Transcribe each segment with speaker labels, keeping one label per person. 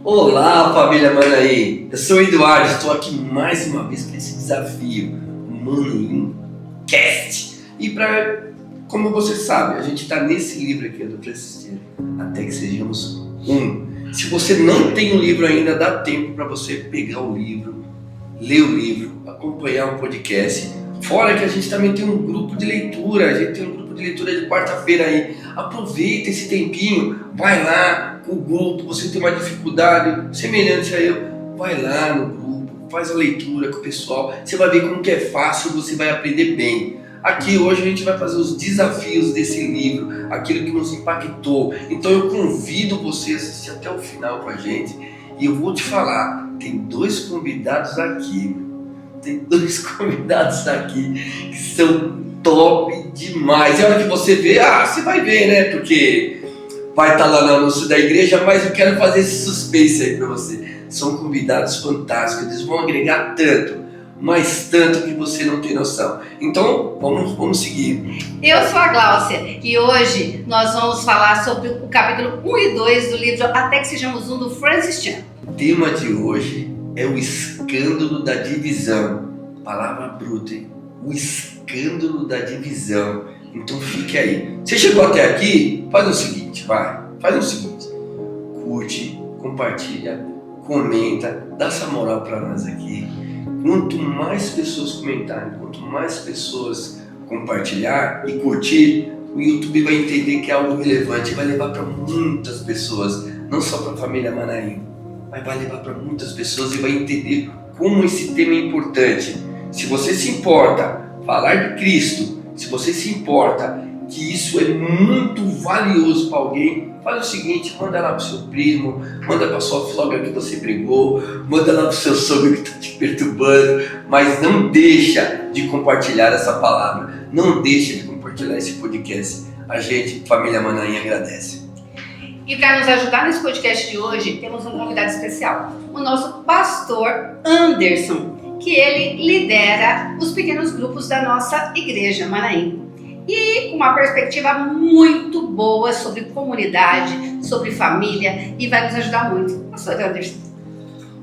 Speaker 1: Olá, família Manaim! Eu sou o Eduardo, estou aqui mais uma vez para esse desafio, o Manaim Cast. E como você sabe, a gente está nesse livro aqui do Francis Chan, Até que Sejamos Um. Se você não tem o livro ainda, dá tempo para você pegar o livro, ler o livro, acompanhar o podcast. Fora que a gente também tem um grupo de leitura, a gente tem um grupo de leitura de quarta-feira aí. Aproveita esse tempinho, vai lá com o grupo, você tem uma dificuldade semelhante a eu, vai lá no grupo, faz a leitura com o pessoal, você vai ver como que é fácil, você vai aprender bem. Aqui hoje a gente vai fazer os desafios desse livro, aquilo que nos impactou. Então eu convido você a assistir até o final com a gente e eu vou te falar, tem dois convidados aqui que são top demais. E a hora que você vê, você vai ver, né? Porque vai estar lá no anúncio da igreja, mas eu quero fazer esse suspense aí pra você. São convidados fantásticos, eles vão agregar tanto, mas tanto que você não tem noção. Então, vamos seguir.
Speaker 2: Eu sou a Gláucia e hoje nós vamos falar sobre o capítulo 1 e 2 do livro Até que Sejamos Um, do Francis Chan.
Speaker 1: O tema de hoje é o escândalo da divisão. Palavra bruta, hein? O escândalo da divisão. Então fique aí. Você chegou até aqui? Faz o seguinte, curte, compartilha, comenta, dá essa moral pra nós aqui. Quanto mais pessoas comentarem, quanto mais pessoas compartilhar e curtir, o YouTube vai entender que é algo relevante, vai levar para muitas pessoas, não só para a família Manaim, mas vai levar para muitas pessoas e vai entender como esse tema é importante. Se você se importa falar de Cristo, se você se importa que isso é muito valioso para alguém, faz o seguinte, manda lá para o seu primo, manda para sua sogra que você brigou, manda lá para o seu sogro que está te perturbando, mas não deixa de compartilhar essa palavra, não deixa de compartilhar esse podcast. A gente, família Manaim, agradece.
Speaker 2: E para nos ajudar nesse podcast de hoje, temos um convidado especial, o nosso pastor Anderson, que ele lidera os pequenos grupos da nossa igreja Manaim. E uma perspectiva muito boa sobre comunidade, sobre família, e vai nos ajudar muito. Pastor Anderson.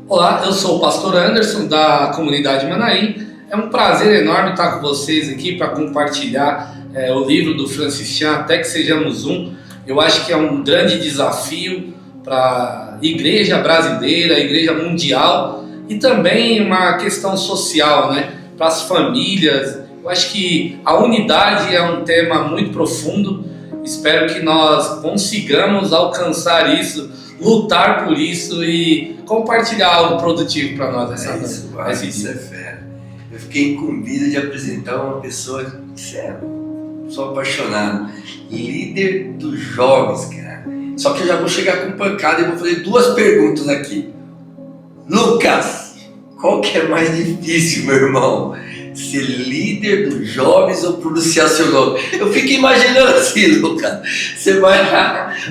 Speaker 3: Olá, eu sou o pastor Anderson da comunidade Manaim. É um prazer enorme estar com vocês aqui para compartilhar o livro do Francis Chan, Até que Sejamos Um. Eu acho que é um grande desafio para a igreja brasileira, a igreja mundial, e também uma questão social, né? Para as famílias. Eu acho que a unidade é um tema muito profundo. Espero que nós consigamos alcançar isso, lutar por isso e compartilhar algo produtivo para nós
Speaker 1: Isso é fera. Eu fiquei incumbido de apresentar uma pessoa sou apaixonado, líder dos jovens, cara. Só que eu já vou chegar com pancada e vou fazer duas perguntas aqui. Lucas, qual que é mais difícil, meu irmão? Ser líder dos jovens ou pronunciar seu nome? Eu fico imaginando assim, Lucas. Você vai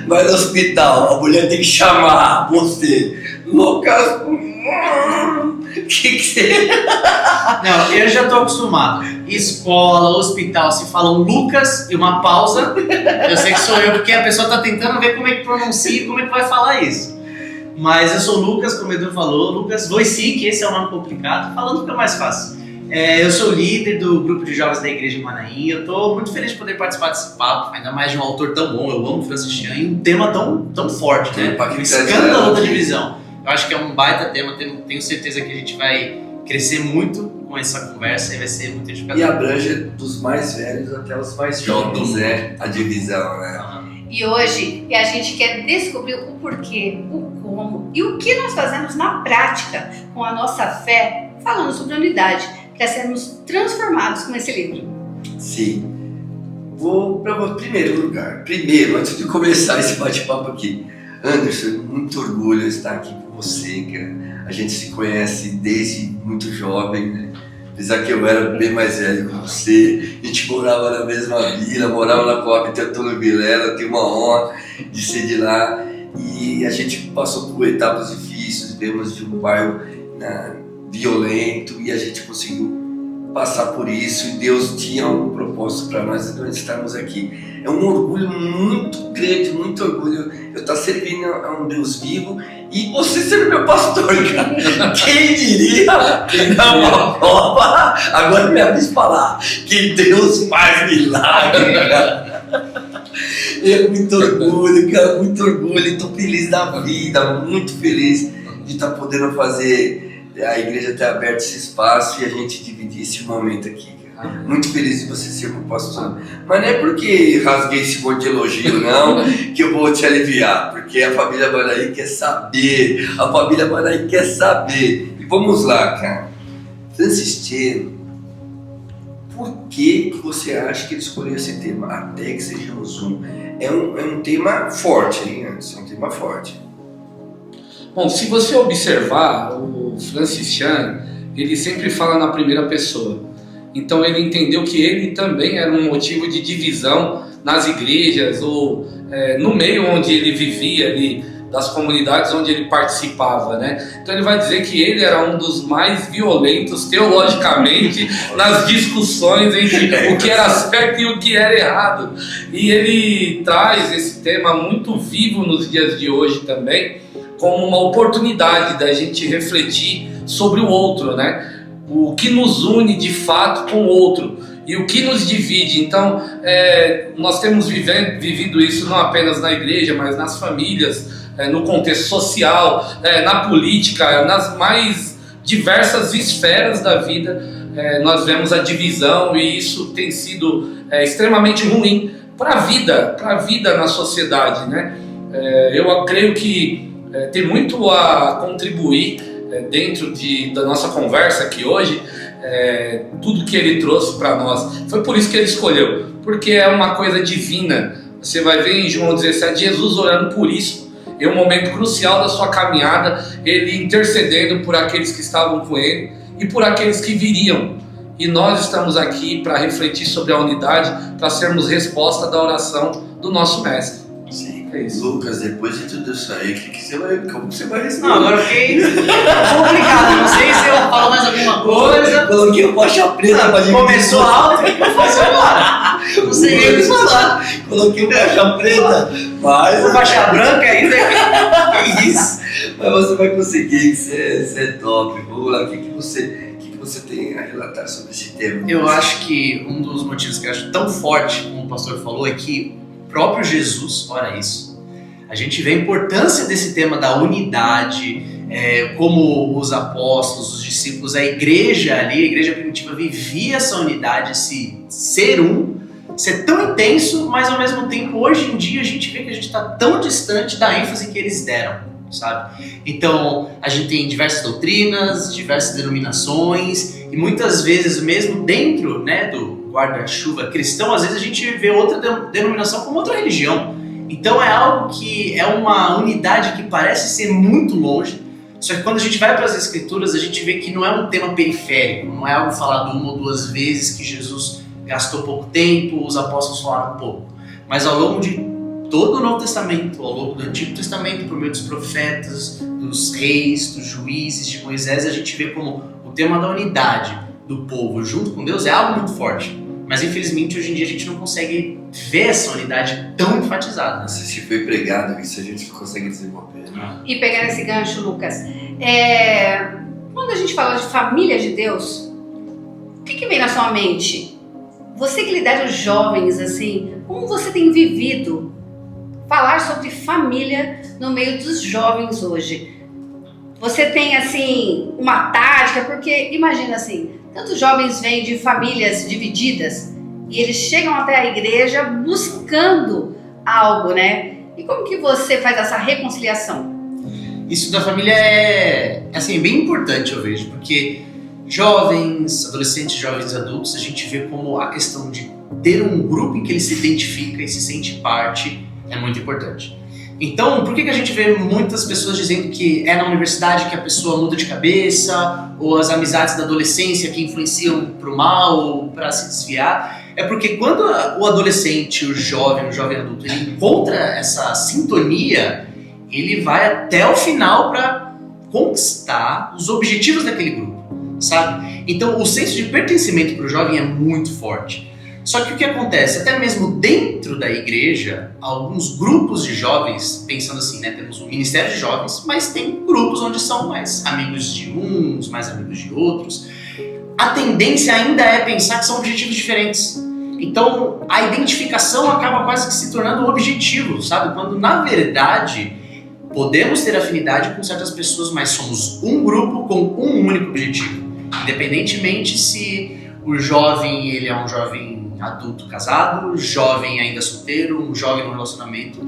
Speaker 1: no hospital, a mulher tem que chamar você. Lucas, que você...
Speaker 4: Não, eu já tô acostumado. Escola, hospital, se falam Lucas e uma pausa, eu sei que sou eu, porque a pessoa tá tentando ver como é que pronuncia e como é que vai falar isso. Mas eu sou o Lucas, como o Edu falou, Lucas Voicic, esse é o nome complicado, falando fica mais fácil. Eu sou líder do grupo de jovens da igreja Manaim, eu tô muito feliz de poder participar desse papo, ainda mais de um autor tão bom, eu amo Francis Chan, e um tema tão forte, né? O escândalo da divisão. Eu acho que é um baita tema, tenho certeza que a gente vai crescer muito com essa conversa e vai ser muito edificador.
Speaker 1: E abrange dos mais velhos até os mais jovens, né? A divisão, né?
Speaker 2: E hoje a gente quer descobrir o porquê, o como e o que nós fazemos na prática com a nossa fé, falando sobre unidade, para sermos transformados com esse livro.
Speaker 1: Sim. Vou para o primeiro lugar. Primeiro, antes de começar esse bate-papo aqui, Anderson, muito orgulho estar aqui com você, cara. A gente se conhece desde muito jovem, né? Apesar que eu era bem mais velho que você, a gente morava na mesma vila, morava na Coop Teatro Vilela, tenho uma honra de ser de lá. E a gente passou por etapas difíceis, viemos de um bairro violento e a gente conseguiu passar por isso e Deus tinha um propósito para nós estarmos aqui. É um orgulho muito grande, muito orgulho. Eu estar servindo a um Deus vivo e você ser meu pastor, cara. Quem diria? Quem dá uma prova, agora me avisa falar que Deus faz milagre, cara. É muito orgulho, cara, muito orgulho. Estou feliz da vida, muito feliz de estar podendo fazer a igreja ter aberto esse espaço e a gente dividir esse momento aqui. Muito feliz de você ser meu pastor. Mas não é porque rasguei esse monte de elogio, não, que eu vou te aliviar. Porque a família Manaim quer saber. A família Manaim quer saber. E vamos lá, cara. Francis Chan, por que você acha que ele escolheu esse tema? Até que sejamos um. É um tema forte, hein, Anderson? É um tema forte.
Speaker 3: Bom, se você observar, o Francis Chan, ele sempre fala na primeira pessoa. Então ele entendeu que ele também era um motivo de divisão nas igrejas ou no meio onde ele vivia ali, das comunidades onde ele participava, né? Então ele vai dizer que ele era um dos mais violentos teologicamente nas discussões entre o que era certo e o que era errado. E ele traz esse tema muito vivo nos dias de hoje também, como uma oportunidade da gente refletir sobre o outro, né? O que nos une de fato com o outro e o que nos divide. Então, nós temos vivido isso não apenas na igreja, mas nas famílias, no contexto social, na política, nas mais diversas esferas da vida. Nós vemos a divisão e isso tem sido extremamente ruim para a vida na sociedade, né? Eu creio que tem muito a contribuir dentro da nossa conversa aqui hoje, tudo que ele trouxe para nós. Foi por isso que ele escolheu, porque é uma coisa divina. Você vai ver em João 17, Jesus orando por isso, em um momento crucial da sua caminhada, ele intercedendo por aqueles que estavam com ele e por aqueles que viriam. E nós estamos aqui para refletir sobre a unidade, para sermos resposta da oração do nosso Mestre.
Speaker 1: Sim. Lucas, depois de tudo isso aí, como você vai responder?
Speaker 4: Não, agora eu fiquei complicado. Não sei se eu falo mais alguma coisa.
Speaker 1: Coloquei o faixa preta pra dividir.
Speaker 4: Começou alto, o que eu faço agora? Não sei o que falar.
Speaker 1: Coloquei o faixa preta, mas
Speaker 4: O faixa branca ainda.
Speaker 1: que isso? Mas você vai conseguir, você é top. Vamos lá, o que você tem a relatar sobre esse tema?
Speaker 4: Eu acho que um dos motivos que eu acho tão forte, como o pastor falou, é que o próprio Jesus ora isso. A gente vê a importância desse tema da unidade, como os apóstolos, os discípulos, a igreja ali, a igreja primitiva vivia essa unidade, esse ser tão intenso, mas ao mesmo tempo hoje em dia a gente vê que a gente está tão distante da ênfase que eles deram, sabe? Então a gente tem diversas doutrinas, diversas denominações e muitas vezes mesmo dentro, né, do guarda-chuva cristão, às vezes a gente vê outra denominação como outra religião. Então é algo que é uma unidade que parece ser muito longe, só que quando a gente vai para as escrituras a gente vê que não é um tema periférico, não é algo falado uma ou duas vezes que Jesus gastou pouco tempo, os apóstolos falaram pouco, mas ao longo de todo o Novo Testamento, ao longo do Antigo Testamento, por meio dos profetas, dos reis, dos juízes, de Moisés, a gente vê como o tema da unidade do povo junto com Deus é algo muito forte. Mas infelizmente hoje em dia a gente não consegue ver essa unidade tão enfatizada.
Speaker 1: Se foi pregado, isso a gente consegue desenvolver.
Speaker 2: E pegando esse gancho, Lucas, quando a gente fala de família de Deus, o que vem na sua mente? Você que lidera os jovens, assim, como você tem vivido falar sobre família no meio dos jovens hoje? Você tem, assim, uma tática? Porque, imagina assim, tantos jovens vêm de famílias divididas e eles chegam até a igreja buscando algo, né? E como que você faz essa reconciliação?
Speaker 4: Isso da família é assim, bem importante, eu vejo, porque jovens, adolescentes, jovens adultos, a gente vê como a questão de ter um grupo em que ele se identifica e se sente parte é muito importante. Então, por que a gente vê muitas pessoas dizendo que é na universidade que a pessoa muda de cabeça, ou as amizades da adolescência que influenciam para o mal ou para se desviar? É porque quando o adolescente, o jovem adulto, ele encontra essa sintonia, ele vai até o final para conquistar os objetivos daquele grupo, sabe? Então, o senso de pertencimento para o jovem é muito forte. Só que o que acontece? Até mesmo dentro da igreja, alguns grupos de jovens, pensando assim, né? Temos um ministério de jovens, mas tem grupos onde são mais amigos de uns, mais amigos de outros. A tendência ainda é pensar que são objetivos diferentes. Então, a identificação acaba quase que se tornando um objetivo, sabe? Quando, na verdade, podemos ter afinidade com certas pessoas, mas somos um grupo com um único objetivo. Independentemente se o jovem, ele é um jovem adulto casado, jovem ainda solteiro, um jovem no relacionamento.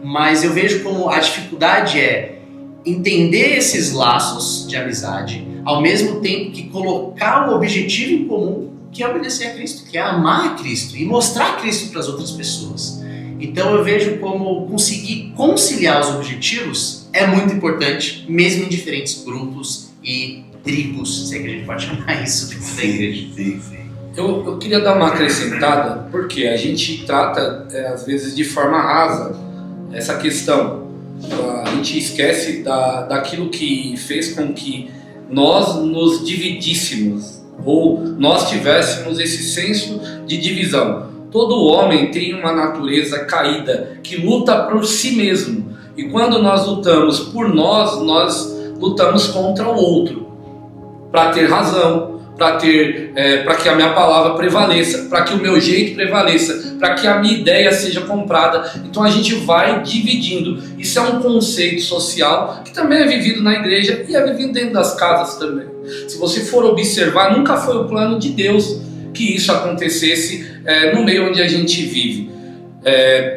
Speaker 4: Mas eu vejo como a dificuldade é entender esses laços de amizade, ao mesmo tempo que colocar o objetivo em comum, que é obedecer a Cristo, que é amar a Cristo e mostrar Cristo para as outras pessoas. Então eu vejo como conseguir conciliar os objetivos é muito importante, mesmo em diferentes grupos e tribos, se é que a gente pode chamar isso dentro da igreja.
Speaker 1: Sim.
Speaker 3: Eu queria dar uma acrescentada, porque a gente trata, às vezes, de forma rasa essa questão. A gente esquece daquilo que fez com que nós nos dividíssemos, ou nós tivéssemos esse senso de divisão. Todo homem tem uma natureza caída, que luta por si mesmo. E quando nós lutamos por nós lutamos contra o outro, para ter razão, para que a minha palavra prevaleça, para que o meu jeito prevaleça, para que a minha ideia seja comprada. Então a gente vai dividindo. Isso é um conceito social que também é vivido na igreja e é vivido dentro das casas também. Se você for observar, nunca foi o plano de Deus que isso acontecesse no meio onde a gente vive.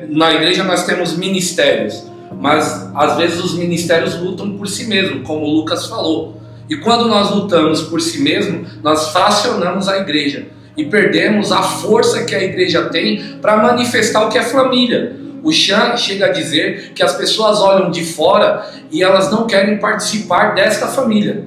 Speaker 3: Na igreja nós temos ministérios, mas às vezes os ministérios lutam por si mesmos, como o Lucas falou. E quando nós lutamos por si mesmo, nós fracionamos a igreja e perdemos a força que a igreja tem para manifestar o que é família. O Chan chega a dizer que as pessoas olham de fora e elas não querem participar desta família.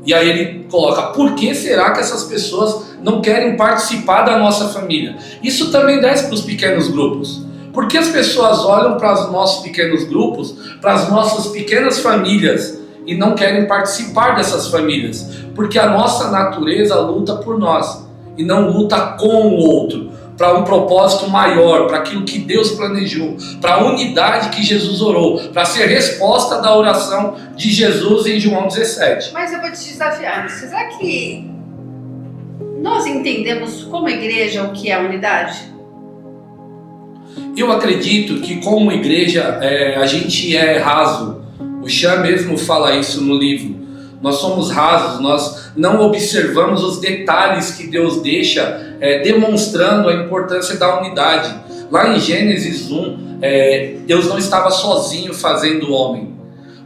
Speaker 3: E aí ele coloca, por que será que essas pessoas não querem participar da nossa família? Isso também desce para os pequenos grupos. Por que as pessoas olham para os nossos pequenos grupos, para as nossas pequenas famílias, e não querem participar dessas famílias? Porque a nossa natureza luta por nós e não luta com o outro, para um propósito maior, para aquilo que Deus planejou, para a unidade que Jesus orou, para ser resposta da oração de Jesus em João 17.
Speaker 2: Mas eu vou te desafiar, será que nós entendemos como igreja o que é unidade?
Speaker 3: Eu acredito que como igreja a gente é raso. O Chan mesmo fala isso no livro. Nós somos rasos, nós não observamos os detalhes que Deus deixa demonstrando a importância da unidade. Lá em Gênesis 1, Deus não estava sozinho fazendo o homem.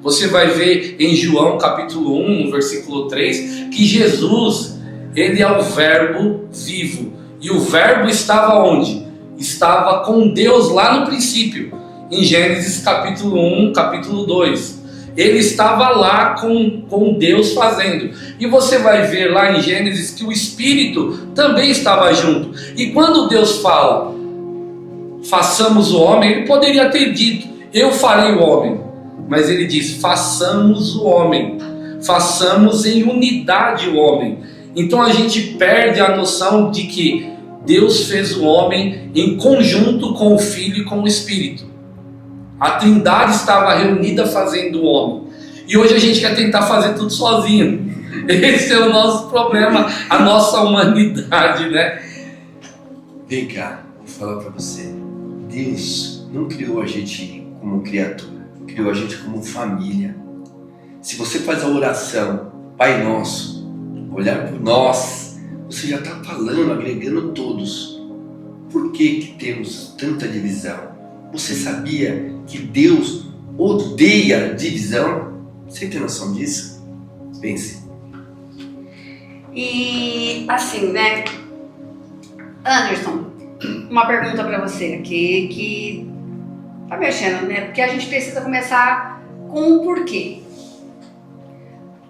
Speaker 3: Você vai ver em João capítulo 1, no versículo 3, que Jesus, ele é o verbo vivo. E o verbo estava onde? Estava com Deus lá no princípio. Em Gênesis capítulo 1, capítulo 2. Ele estava lá com Deus fazendo. E você vai ver lá em Gênesis que o Espírito também estava junto. E quando Deus fala, façamos o homem, ele poderia ter dito, eu farei o homem. Mas ele diz, façamos o homem. Façamos em unidade o homem. Então a gente perde a noção de que Deus fez o homem em conjunto com o Filho e com o Espírito. A Trindade estava reunida fazendo o homem. E hoje a gente quer tentar fazer tudo sozinho. Esse é o nosso problema, a nossa humanidade, né?
Speaker 1: Vem cá, vou falar pra você. Deus não criou a gente como criatura, criou a gente como família. Se você faz a oração, Pai Nosso, olhar por nós, você já está falando, agregando todos. Por que temos tanta divisão? Você sabia que Deus odeia divisão? Você tem noção disso? Pense.
Speaker 2: E assim, né? Anderson, uma pergunta para você aqui que tá mexendo, né? Porque a gente precisa começar com o porquê.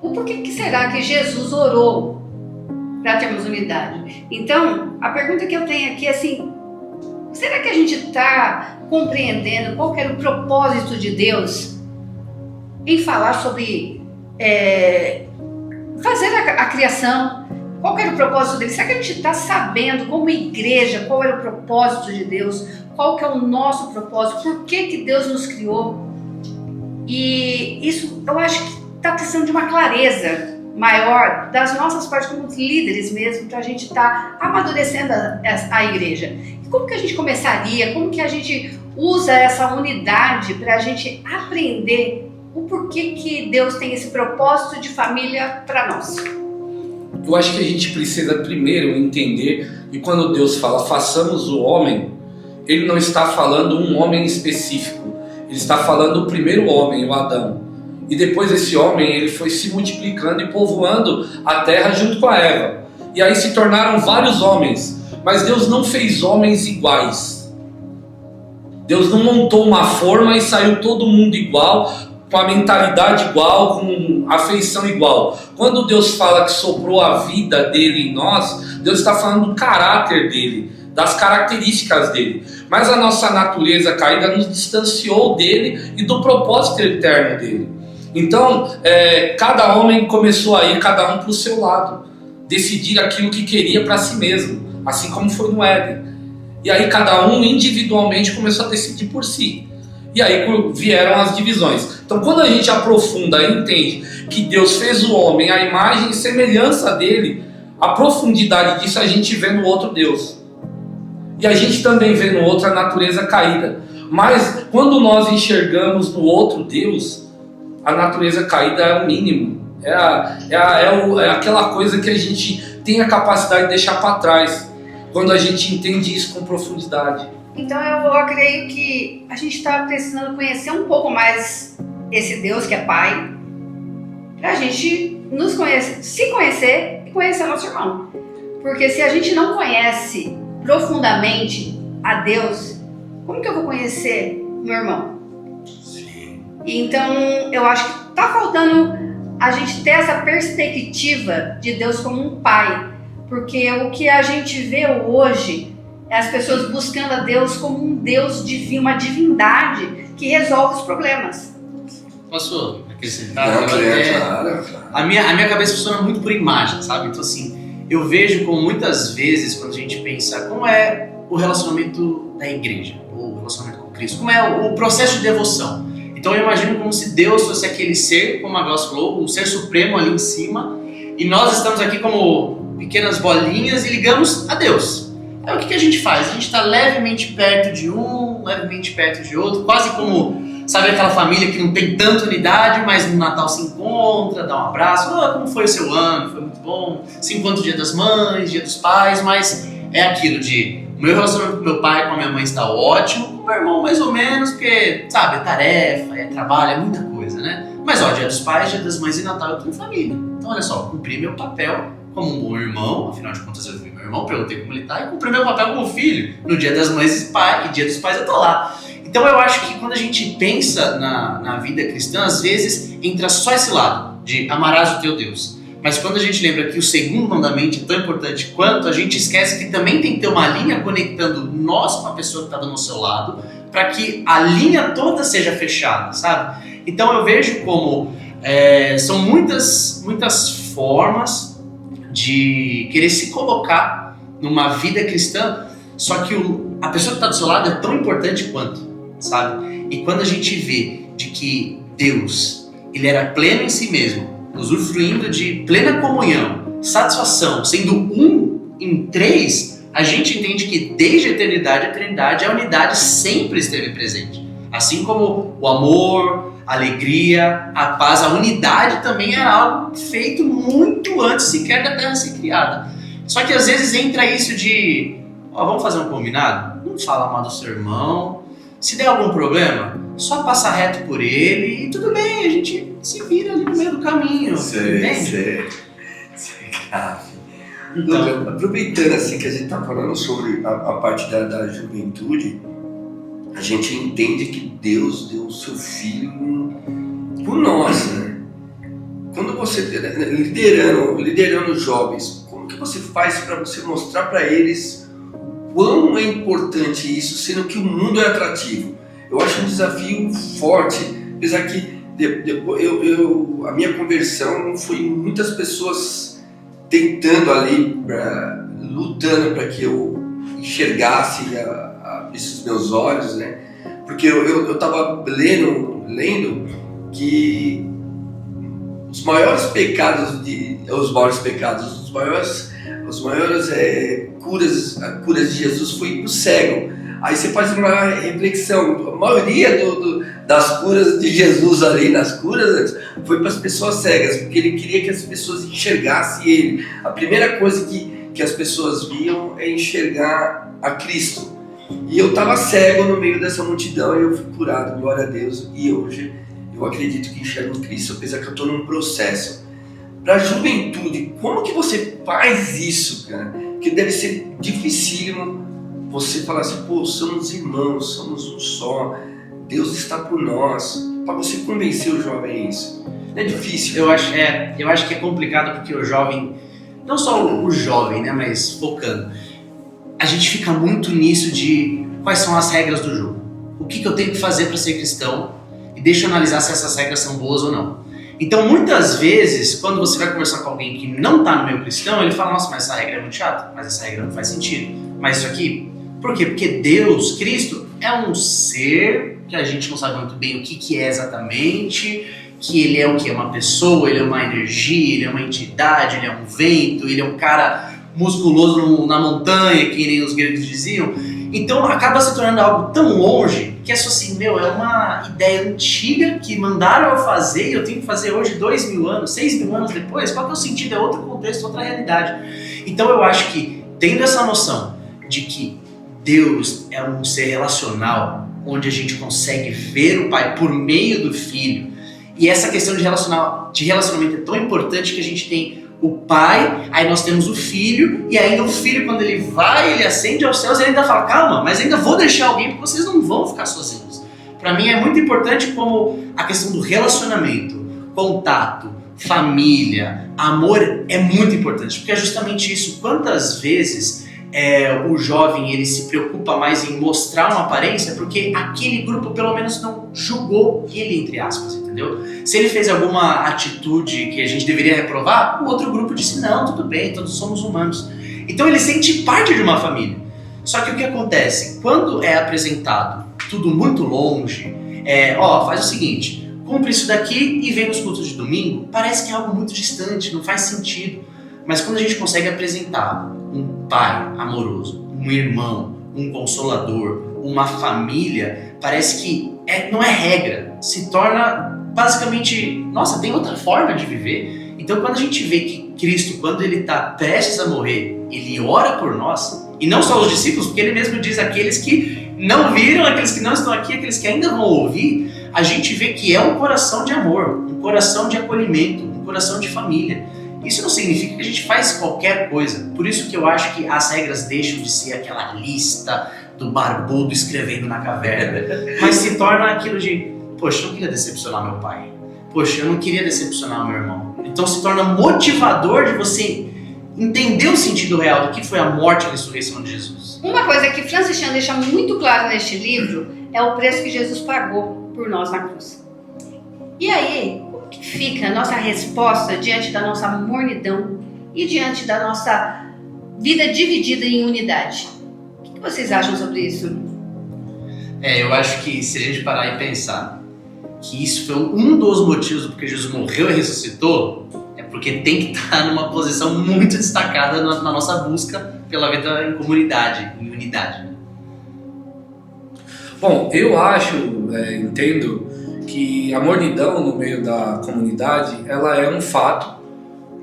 Speaker 2: O porquê que será que Jesus orou para termos unidade? Então, a pergunta que eu tenho aqui é assim, será que a gente está compreendendo qual que era o propósito de Deus em falar sobre fazer a criação? Qual que era o propósito dele? Será que a gente está sabendo, como igreja, qual era o propósito de Deus? Qual que é o nosso propósito? Por que Deus nos criou? E isso eu acho que está precisando de uma clareza maior das nossas partes como líderes mesmo, para a gente estar amadurecendo a igreja. E como que a gente começaria? Como que a gente usa essa unidade para a gente aprender o porquê que Deus tem esse propósito de família para nós?
Speaker 3: Eu acho que a gente precisa primeiro entender que quando Deus fala façamos o homem, Ele não está falando um homem específico. Ele está falando o primeiro homem, o Adão. E depois esse homem ele foi se multiplicando e povoando a terra junto com a Eva. E aí se tornaram vários homens. Mas Deus não fez homens iguais. Deus não montou uma forma e saiu todo mundo igual, com a mentalidade igual, com a afeição igual. Quando Deus fala que soprou a vida dele em nós, Deus está falando do caráter dele, das características dele. Mas a nossa natureza caída nos distanciou dele e do propósito eterno dele. Então, cada homem começou a ir, cada um para o seu lado, decidir aquilo que queria para si mesmo, assim como foi no Éden. E aí cada um individualmente começou a decidir por si. E aí vieram as divisões. Então quando a gente aprofunda e entende que Deus fez o homem à imagem e semelhança dele, a profundidade disso a gente vê no outro Deus. E a gente também vê no outro a natureza caída. Mas quando nós enxergamos no outro Deus, a natureza caída é o mínimo. É aquela coisa que a gente tem a capacidade de deixar para trás, quando a gente entende isso com profundidade.
Speaker 2: Então eu creio que a gente está precisando conhecer um pouco mais esse Deus que é Pai, para a gente nos conhecer, se conhecer e conhecer nosso irmão. Porque se a gente não conhece profundamente a Deus, como que eu vou conhecer meu irmão?
Speaker 1: Sim.
Speaker 2: Então eu acho que está faltando a gente ter essa perspectiva de Deus como um Pai. Porque o que a gente vê hoje é as pessoas buscando a Deus como um Deus divino, uma divindade que resolve os problemas.
Speaker 4: Posso acrescentar?
Speaker 1: Não, claro.
Speaker 4: A minha cabeça funciona muito por imagem, sabe? Então assim, eu vejo como muitas vezes quando a gente pensa como é o relacionamento da igreja, o relacionamento com Cristo, como é o processo de devoção. Então eu imagino como se Deus fosse aquele ser, como a Glaucia falou, o ser supremo ali em cima, e nós estamos aqui como pequenas bolinhas e ligamos a Deus. Aí o que a gente faz? A gente está levemente perto de um, levemente perto de outro, quase como, sabe, aquela família que não tem tanta unidade, mas no Natal se encontra, dá um abraço, como foi o seu ano, foi muito bom, se encontra o Dia das Mães, Dia dos Pais, mas é aquilo de, o meu relacionamento com meu pai, com a minha mãe está ótimo, com o meu irmão mais ou menos, porque, sabe, é tarefa, é trabalho, é muita coisa, né? Mas Dia dos Pais, Dia das Mães e Natal eu tenho família. Então olha só, cumpri meu papel como um bom irmão, afinal de contas eu vi meu irmão, perguntei como ele tá, e cumpri meu papel como filho. No Dia das Mães e Dia dos Pais eu tô lá. Então eu acho que quando a gente pensa na vida cristã, às vezes entra só esse lado, de amarás o teu Deus. Mas quando a gente lembra que o segundo mandamento é tão importante quanto, a gente esquece que também tem que ter uma linha conectando nós com a pessoa que está do nosso lado, para que a linha toda seja fechada, sabe? Então eu vejo como são muitas formas de querer se colocar numa vida cristã, só que a pessoa que está do seu lado é tão importante quanto, sabe? E quando a gente vê de que Deus, ele era pleno em si mesmo, usufruindo de plena comunhão, satisfação, sendo um em três, a gente entende que desde a eternidade, a unidade sempre esteve presente. Assim como o amor, a alegria, a paz, a unidade também era algo feito muito antes sequer da Terra ser criada. Só que às vezes entra isso de, vamos fazer um combinado? Não fala mal do seu irmão, se der algum problema, só passa reto por ele e tudo bem, a gente se vira ali no meio do caminho, entende?
Speaker 1: Sei, grave. Então, aproveitando assim que a gente está falando sobre a parte da juventude, a gente entende que Deus deu o seu Filho por nós, né? Quando você, liderando jovens, como que você faz para você mostrar para eles quão é importante isso, sendo que o mundo é atrativo? Eu acho um desafio forte, apesar que a minha conversão foi muitas pessoas tentando ali, lutando para que eu enxergasse esses meus olhos, né? Porque eu estava lendo que os maiores pecados, os maiores curas de Jesus foi pro cego. Aí você faz uma reflexão, a maioria das curas de Jesus ali, nas curas, foi para as pessoas cegas, porque ele queria que as pessoas enxergassem ele. A primeira coisa que as pessoas viam é enxergar a Cristo. E eu estava cego no meio dessa multidão e eu fui curado, glória a Deus. E hoje eu acredito que enxergo Cristo, apesar que eu estou num processo. Para a juventude, como que você faz isso, cara? Que deve ser dificílimo você falar assim, pô, somos irmãos, somos um só, Deus está por nós. Para você convencer o jovem isso, não é difícil.
Speaker 4: Eu acho que é complicado porque o jovem, não só o jovem, né, mas focando, a gente fica muito nisso de quais são as regras do jogo. O que eu tenho que fazer para ser cristão? E deixa eu analisar se essas regras são boas ou não. Então, muitas vezes, quando você vai conversar com alguém que não está no meio cristão, ele fala, nossa, mas essa regra é muito chata, mas essa regra não faz sentido. Mas isso aqui, por quê? Porque Deus, Cristo, é um ser que a gente não sabe muito bem o que é exatamente, que ele é o que? É uma pessoa, ele é uma energia, ele é uma entidade, ele é um vento, ele é um cara musculoso na montanha, que nem os gregos diziam. Então acaba se tornando algo tão longe que é só assim, é uma ideia antiga que mandaram eu fazer e eu tenho que fazer hoje 2.000 anos, 6.000 anos depois. Qual que é o sentido? É outro contexto, outra realidade. Então eu acho que tendo essa noção de que Deus é um ser relacional, onde a gente consegue ver o Pai por meio do Filho, e essa questão de relacionamento é tão importante que a gente tem o Pai, aí nós temos o Filho, e ainda o Filho, quando ele vai, ele ascende aos céus, ele ainda fala, calma, mas ainda vou deixar alguém, porque vocês não vão ficar sozinhos. Para mim é muito importante como a questão do relacionamento, contato, família, amor é muito importante, porque é justamente isso. Quantas vezes o jovem ele se preocupa mais em mostrar uma aparência porque aquele grupo pelo menos não julgou ele, entre aspas, entendeu? Se ele fez alguma atitude que a gente deveria reprovar, o outro grupo disse, não, tudo bem, todos somos humanos. Então ele sente parte de uma família. Só que o que acontece? Quando é apresentado tudo muito longe, faz o seguinte, cumpre isso daqui e vem nos cultos de domingo, parece que é algo muito distante, não faz sentido. Mas quando a gente consegue apresentar um pai amoroso, um irmão, um consolador, uma família, parece que não é regra, se torna basicamente, nossa, tem outra forma de viver. Então quando a gente vê que Cristo, quando ele está prestes a morrer, ele ora por nós, e não só os discípulos, porque ele mesmo diz aqueles que não viram, aqueles que não estão aqui, aqueles que ainda vão ouvir, a gente vê que é um coração de amor, um coração de acolhimento, um coração de família. Isso não significa que a gente faz qualquer coisa. Por isso que eu acho que as regras deixam de ser aquela lista do barbudo escrevendo na caverna, mas se torna aquilo de, poxa, eu não queria decepcionar meu pai. Poxa, eu não queria decepcionar meu irmão. Então se torna motivador de você entender o sentido real do que foi a morte e a ressurreição de Jesus.
Speaker 2: Uma coisa que Francis Chan deixa muito claro neste livro é o preço que Jesus pagou por nós na cruz. E aí, como que fica a nossa resposta diante da nossa mornidão e diante da nossa vida dividida em unidade? O que vocês acham sobre isso?
Speaker 4: Eu acho que se a gente parar e pensar que isso foi um dos motivos porque Jesus morreu e ressuscitou, é porque tem que estar numa posição muito destacada na nossa busca pela vida em comunidade, em unidade.
Speaker 3: Bom, eu acho, entendo que a mornidão no meio da comunidade, ela é um fato,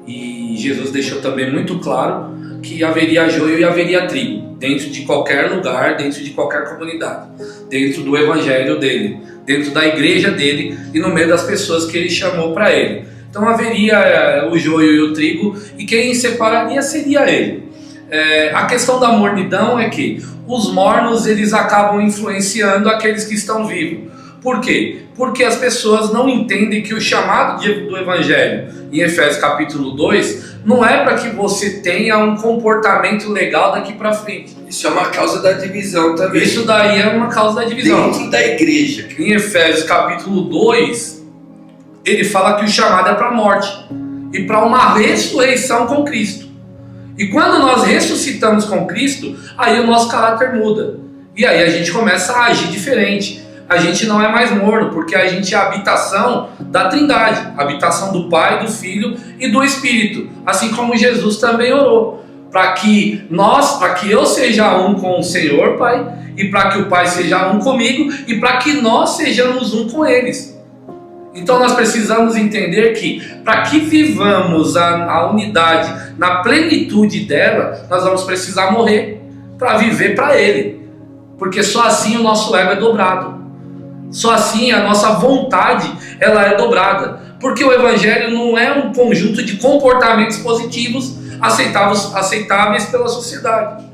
Speaker 3: e Jesus deixou também muito claro que haveria joio e haveria trigo, dentro de qualquer lugar, dentro de qualquer comunidade, dentro do evangelho dele, dentro da igreja dele e no meio das pessoas que ele chamou para ele. Então haveria o joio e o trigo, e quem separaria seria ele. A questão da mornidão é que os mornos eles acabam influenciando aqueles que estão vivos. Por quê? Porque as pessoas não entendem que o chamado do Evangelho, em Efésios capítulo 2, não é para que você tenha um comportamento legal daqui para frente.
Speaker 1: Isso é uma causa da divisão também.
Speaker 3: Isso daí é uma causa da divisão.
Speaker 1: Dentro da igreja.
Speaker 3: Em Efésios capítulo 2, ele fala que o chamado é para a morte. e para uma ressurreição com Cristo. E quando nós ressuscitamos com Cristo, aí o nosso caráter muda. E aí a gente começa a agir diferente. A gente não é mais morno, porque a gente é a habitação da Trindade, a habitação do Pai, do Filho e do Espírito. Assim como Jesus também orou, para que eu seja um com o Senhor, Pai, e para que o Pai seja um comigo, e para que nós sejamos um com eles. Então nós precisamos entender que, para que vivamos a unidade na plenitude dela, nós vamos precisar morrer para viver para Ele. Porque só assim o nosso ego é dobrado. Só assim a nossa vontade ela é dobrada. Porque o Evangelho não é um conjunto de comportamentos positivos aceitáveis pela sociedade.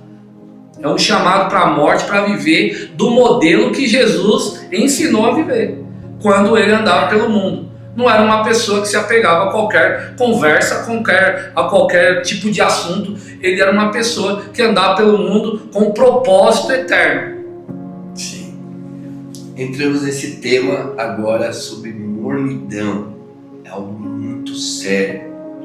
Speaker 3: É um chamado para a morte, para viver do modelo que Jesus ensinou a viver quando ele andava pelo mundo. Não era uma pessoa que se apegava a qualquer conversa, a qualquer tipo de assunto. Ele era uma pessoa que andava pelo mundo com um propósito eterno.
Speaker 1: Sim. Entramos nesse tema agora sobre mornidão. É algo muito sério.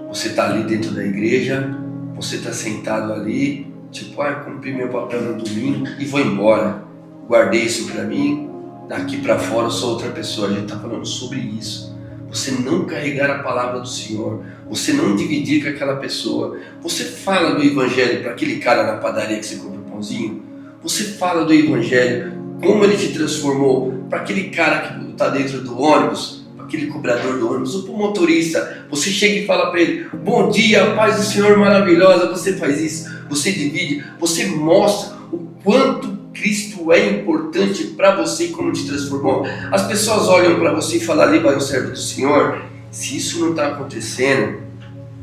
Speaker 1: Você está ali dentro da igreja, você está sentado ali, tipo, cumpri meu papel no domingo e vou embora. Guardei isso para mim, daqui para fora eu sou outra pessoa. A gente está falando sobre isso. Você não carregar a palavra do Senhor, você não dividir com aquela pessoa. Você fala do Evangelho para aquele cara na padaria que você compra o pãozinho. Você fala do Evangelho, como ele te transformou, para aquele cara que está dentro do ônibus, para aquele cobrador do ônibus, ou para o motorista. Você chega e fala para ele: bom dia, paz do Senhor maravilhosa. Você faz isso, você divide, você mostra o quanto Cristo é importante para você e como te transformou. As pessoas olham para você e falam: ali vai o servo do Senhor. Se isso não está acontecendo,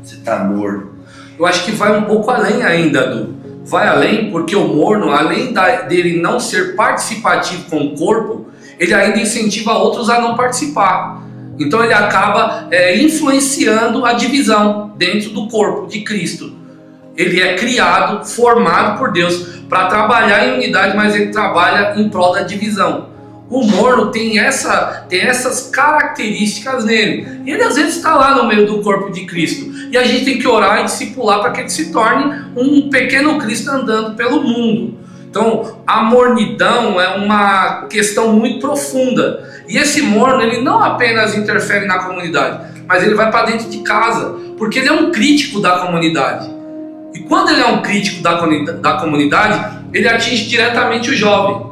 Speaker 1: você está morno.
Speaker 3: Eu acho que vai um pouco além ainda, Du. Vai além, porque o morno, além dele não ser participativo com o corpo, ele ainda incentiva outros a não participar. Então ele acaba influenciando a divisão dentro do corpo de Cristo. Ele é criado, formado por Deus para trabalhar em unidade, mas ele trabalha em prol da divisão. O morno tem essas características nele. E ele às vezes está lá no meio do corpo de Cristo. E a gente tem que orar e discipular para que ele se torne um pequeno Cristo andando pelo mundo. Então, a mornidão é uma questão muito profunda. E esse morno, ele não apenas interfere na comunidade, mas ele vai para dentro de casa, porque ele é um crítico da comunidade. E quando ele é um crítico da comunidade, ele atinge diretamente o jovem,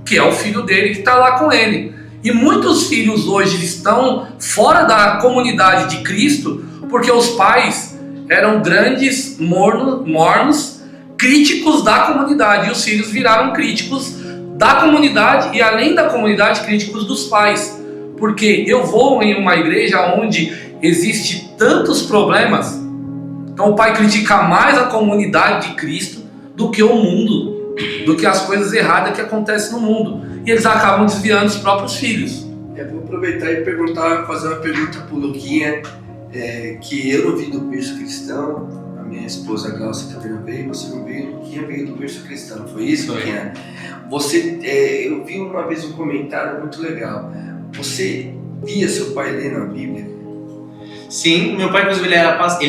Speaker 3: que é o filho dele que está lá com ele. E muitos filhos hoje estão fora da comunidade de Cristo, porque os pais eram grandes mornos, críticos da comunidade, e os filhos viraram críticos da comunidade e, além da comunidade, críticos dos pais. Porque eu vou em uma igreja onde existe tantos problemas, então o pai critica mais a comunidade de Cristo do que o mundo, do que as coisas erradas que acontecem no mundo. E eles acabam desviando os próprios filhos.
Speaker 1: Eu vou aproveitar e fazer uma pergunta pro Luquinha, que eu não vi do berço cristão, a minha esposa Glaucia também não veio, você não veio, o Luquinha veio do berço cristão, foi isso, Luquinha? Eu vi uma vez um comentário muito legal. Você via seu pai lendo a Bíblia?
Speaker 4: Sim, meu pai, inclusive, ele é pastor,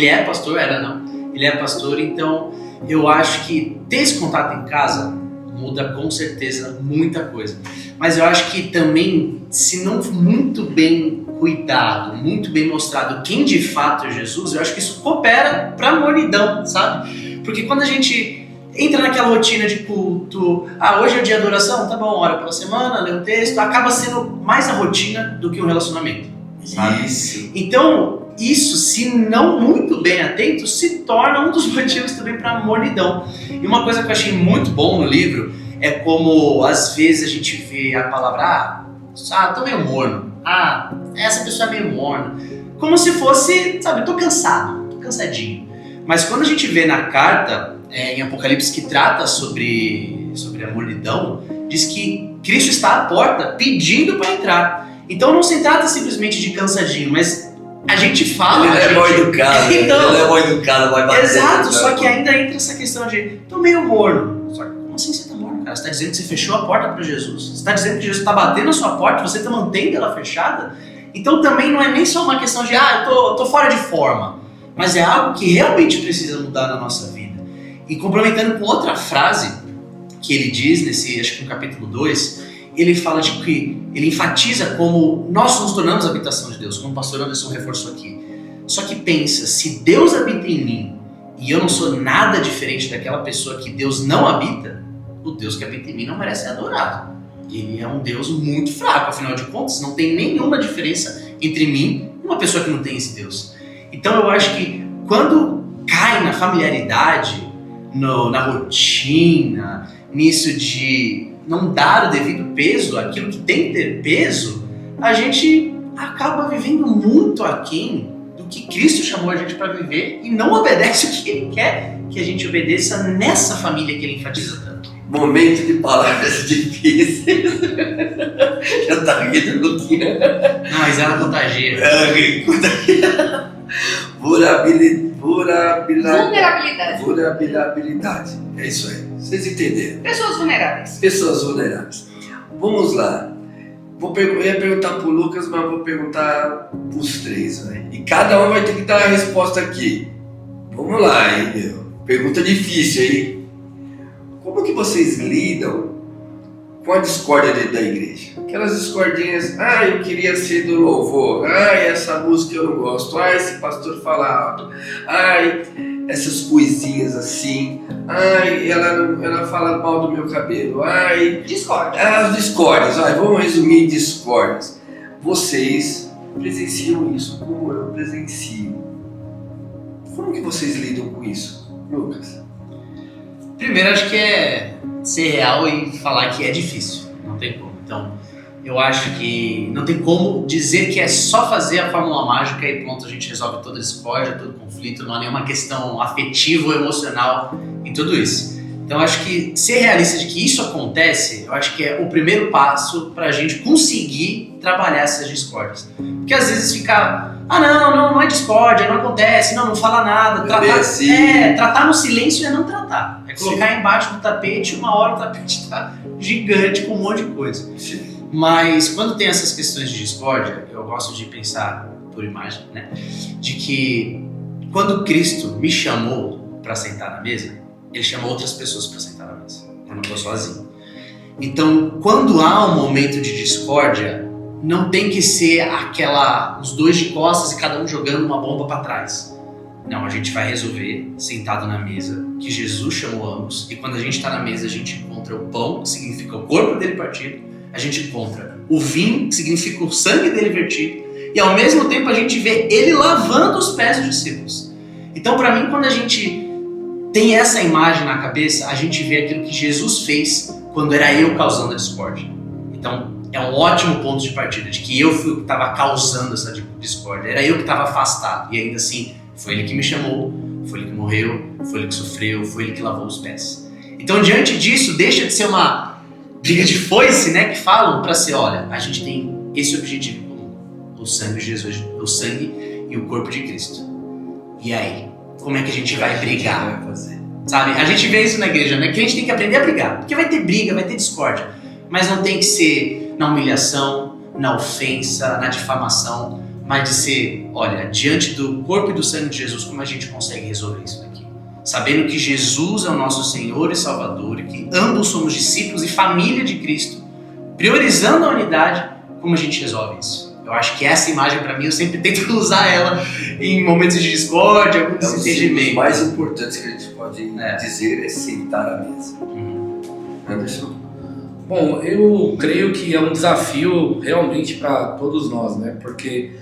Speaker 4: ele é pastor, então eu acho que ter esse contato em casa muda com certeza muita coisa. Mas eu acho que também, se não muito bem cuidado, muito bem mostrado quem de fato é Jesus, eu acho que isso coopera para a mornidão, sabe? Porque quando a gente entra naquela rotina de culto, hoje é o dia de oração, tá bom, ora pela semana, lê um texto, acaba sendo mais a rotina do que um relacionamento, sabe?
Speaker 1: Isso.
Speaker 4: Então, isso, se não muito bem atento, se torna um dos motivos também para a mornidão. E uma coisa que eu achei muito bom no livro é como, às vezes, a gente vê a palavra, tô meio morno, essa pessoa é meio morna, como se fosse, sabe, tô cansado, tô cansadinho. Mas quando a gente vê na carta, em Apocalipse, que trata sobre a mornidão, diz que Cristo está à porta pedindo para entrar. Então não se trata simplesmente de cansadinho, mas a gente fala...
Speaker 1: Ele é mal educado,
Speaker 4: então,
Speaker 1: ele é mal educado, vai bater.
Speaker 4: Exato, só que ainda entra essa questão de tô meio morno. Só que como assim você tá morno, cara? Você tá dizendo que você fechou a porta para Jesus? Você tá dizendo que Jesus tá batendo na sua porta, você tá mantendo ela fechada? Então também não é nem só uma questão de eu tô fora de forma. mas é algo que realmente precisa mudar na nossa vida. E complementando com outra frase que ele diz, acho que no capítulo 2, ele fala de que ele enfatiza como nós nos tornamos a habitação de Deus, como o pastor Anderson reforçou aqui. Só que pensa, se Deus habita em mim e eu não sou nada diferente daquela pessoa que Deus não habita, o Deus que habita em mim não merece ser adorado. Ele é um Deus muito fraco, afinal de contas, não tem nenhuma diferença entre mim e uma pessoa que não tem esse Deus. Então eu acho que quando cai na familiaridade, na rotina, nisso de não dar o devido peso àquilo que tem que ter peso, a gente acaba vivendo muito aquém do que Cristo chamou a gente para viver e não obedece o que Ele quer que a gente obedeça nessa família que Ele enfatiza tanto.
Speaker 1: Momento de palavras difíceis. Já tá rindo, Luquinha.
Speaker 4: Não, mas ela contagia.
Speaker 1: Vulnerabilidade. É isso aí. Vocês entenderam?
Speaker 2: Pessoas vulneráveis.
Speaker 1: Pessoas vulneráveis. Vamos lá. Eu ia perguntar pro Lucas, mas vou perguntar pros três. Né? E cada um vai ter que dar a resposta aqui. Vamos lá, hein, meu. Pergunta difícil, hein? Como que vocês lidam com a discórdia dentro da igreja? Aquelas discordinhas, eu queria ser do louvor, essa música eu não gosto, esse pastor fala alto, essas coisinhas assim, ela fala mal do meu cabelo,
Speaker 2: Discórdia.
Speaker 1: As discórdias, vamos resumir em discórdias. Vocês presenciam isso como eu presencio. Como que vocês lidam com isso, Lucas?
Speaker 4: Primeiro, acho que é ser real e falar que é difícil. Não tem como. Então, eu acho que não tem como dizer que é só fazer a fórmula mágica e pronto, a gente resolve toda discórdia, todo conflito. Não há nenhuma questão afetiva ou emocional em tudo isso. Então, acho que ser realista de que isso acontece, eu acho que é o primeiro passo para a gente conseguir trabalhar essas discórdias. Porque às vezes fica... não é discórdia, não acontece, não fala nada. Tratar no silêncio é não tratar. É colocar embaixo do tapete, uma hora o tapete está gigante com um monte de coisa.
Speaker 1: Sim.
Speaker 4: Mas quando tem essas questões de discórdia, eu gosto de pensar por imagem, né? De que quando Cristo me chamou para sentar na mesa, Ele chamou outras pessoas para sentar na mesa. Eu não estou sozinho. Então, quando há um momento de discórdia, não tem que ser os dois de costas e cada um jogando uma bomba para trás. Não, a gente vai resolver sentado na mesa, que Jesus chamou ambos, e quando a gente está na mesa, a gente encontra o pão, que significa o corpo dele partido, a gente encontra o vinho, que significa o sangue dele vertido, e ao mesmo tempo a gente vê ele lavando os pés dos discípulos. Então, para mim, quando a gente tem essa imagem na cabeça, a gente vê aquilo que Jesus fez quando era eu causando a discórdia. Então, é um ótimo ponto de partida, de que eu fui o que estava causando essa discórdia, era eu que estava afastado, e ainda assim, foi Ele que me chamou, foi Ele que morreu, foi Ele que sofreu, foi Ele que lavou os pés. Então, diante disso, deixa de ser uma briga de foice, né, que falam para ser, olha, a gente tem esse objetivo em comum, o sangue de Jesus, o sangue e o corpo de Cristo. E aí, como é que a gente vai brigar? Sabe, a gente vê isso na igreja, né, que a gente tem que aprender a brigar, porque vai ter briga, vai ter discórdia, mas não tem que ser na humilhação, na ofensa, na difamação, mas de ser, olha, diante do corpo e do sangue de Jesus, como a gente consegue resolver isso daqui? Sabendo que Jesus é o nosso Senhor e Salvador, e que ambos somos discípulos e família de Cristo, priorizando a unidade, como a gente resolve isso? Eu acho que essa imagem, para mim, eu sempre tento usar ela em momentos de discórdia, algum desentendimento.
Speaker 1: O mais importante que a gente pode dizer é sentar à mesa. Anderson?
Speaker 3: Bom, eu creio que é um desafio realmente para todos nós, né? Porque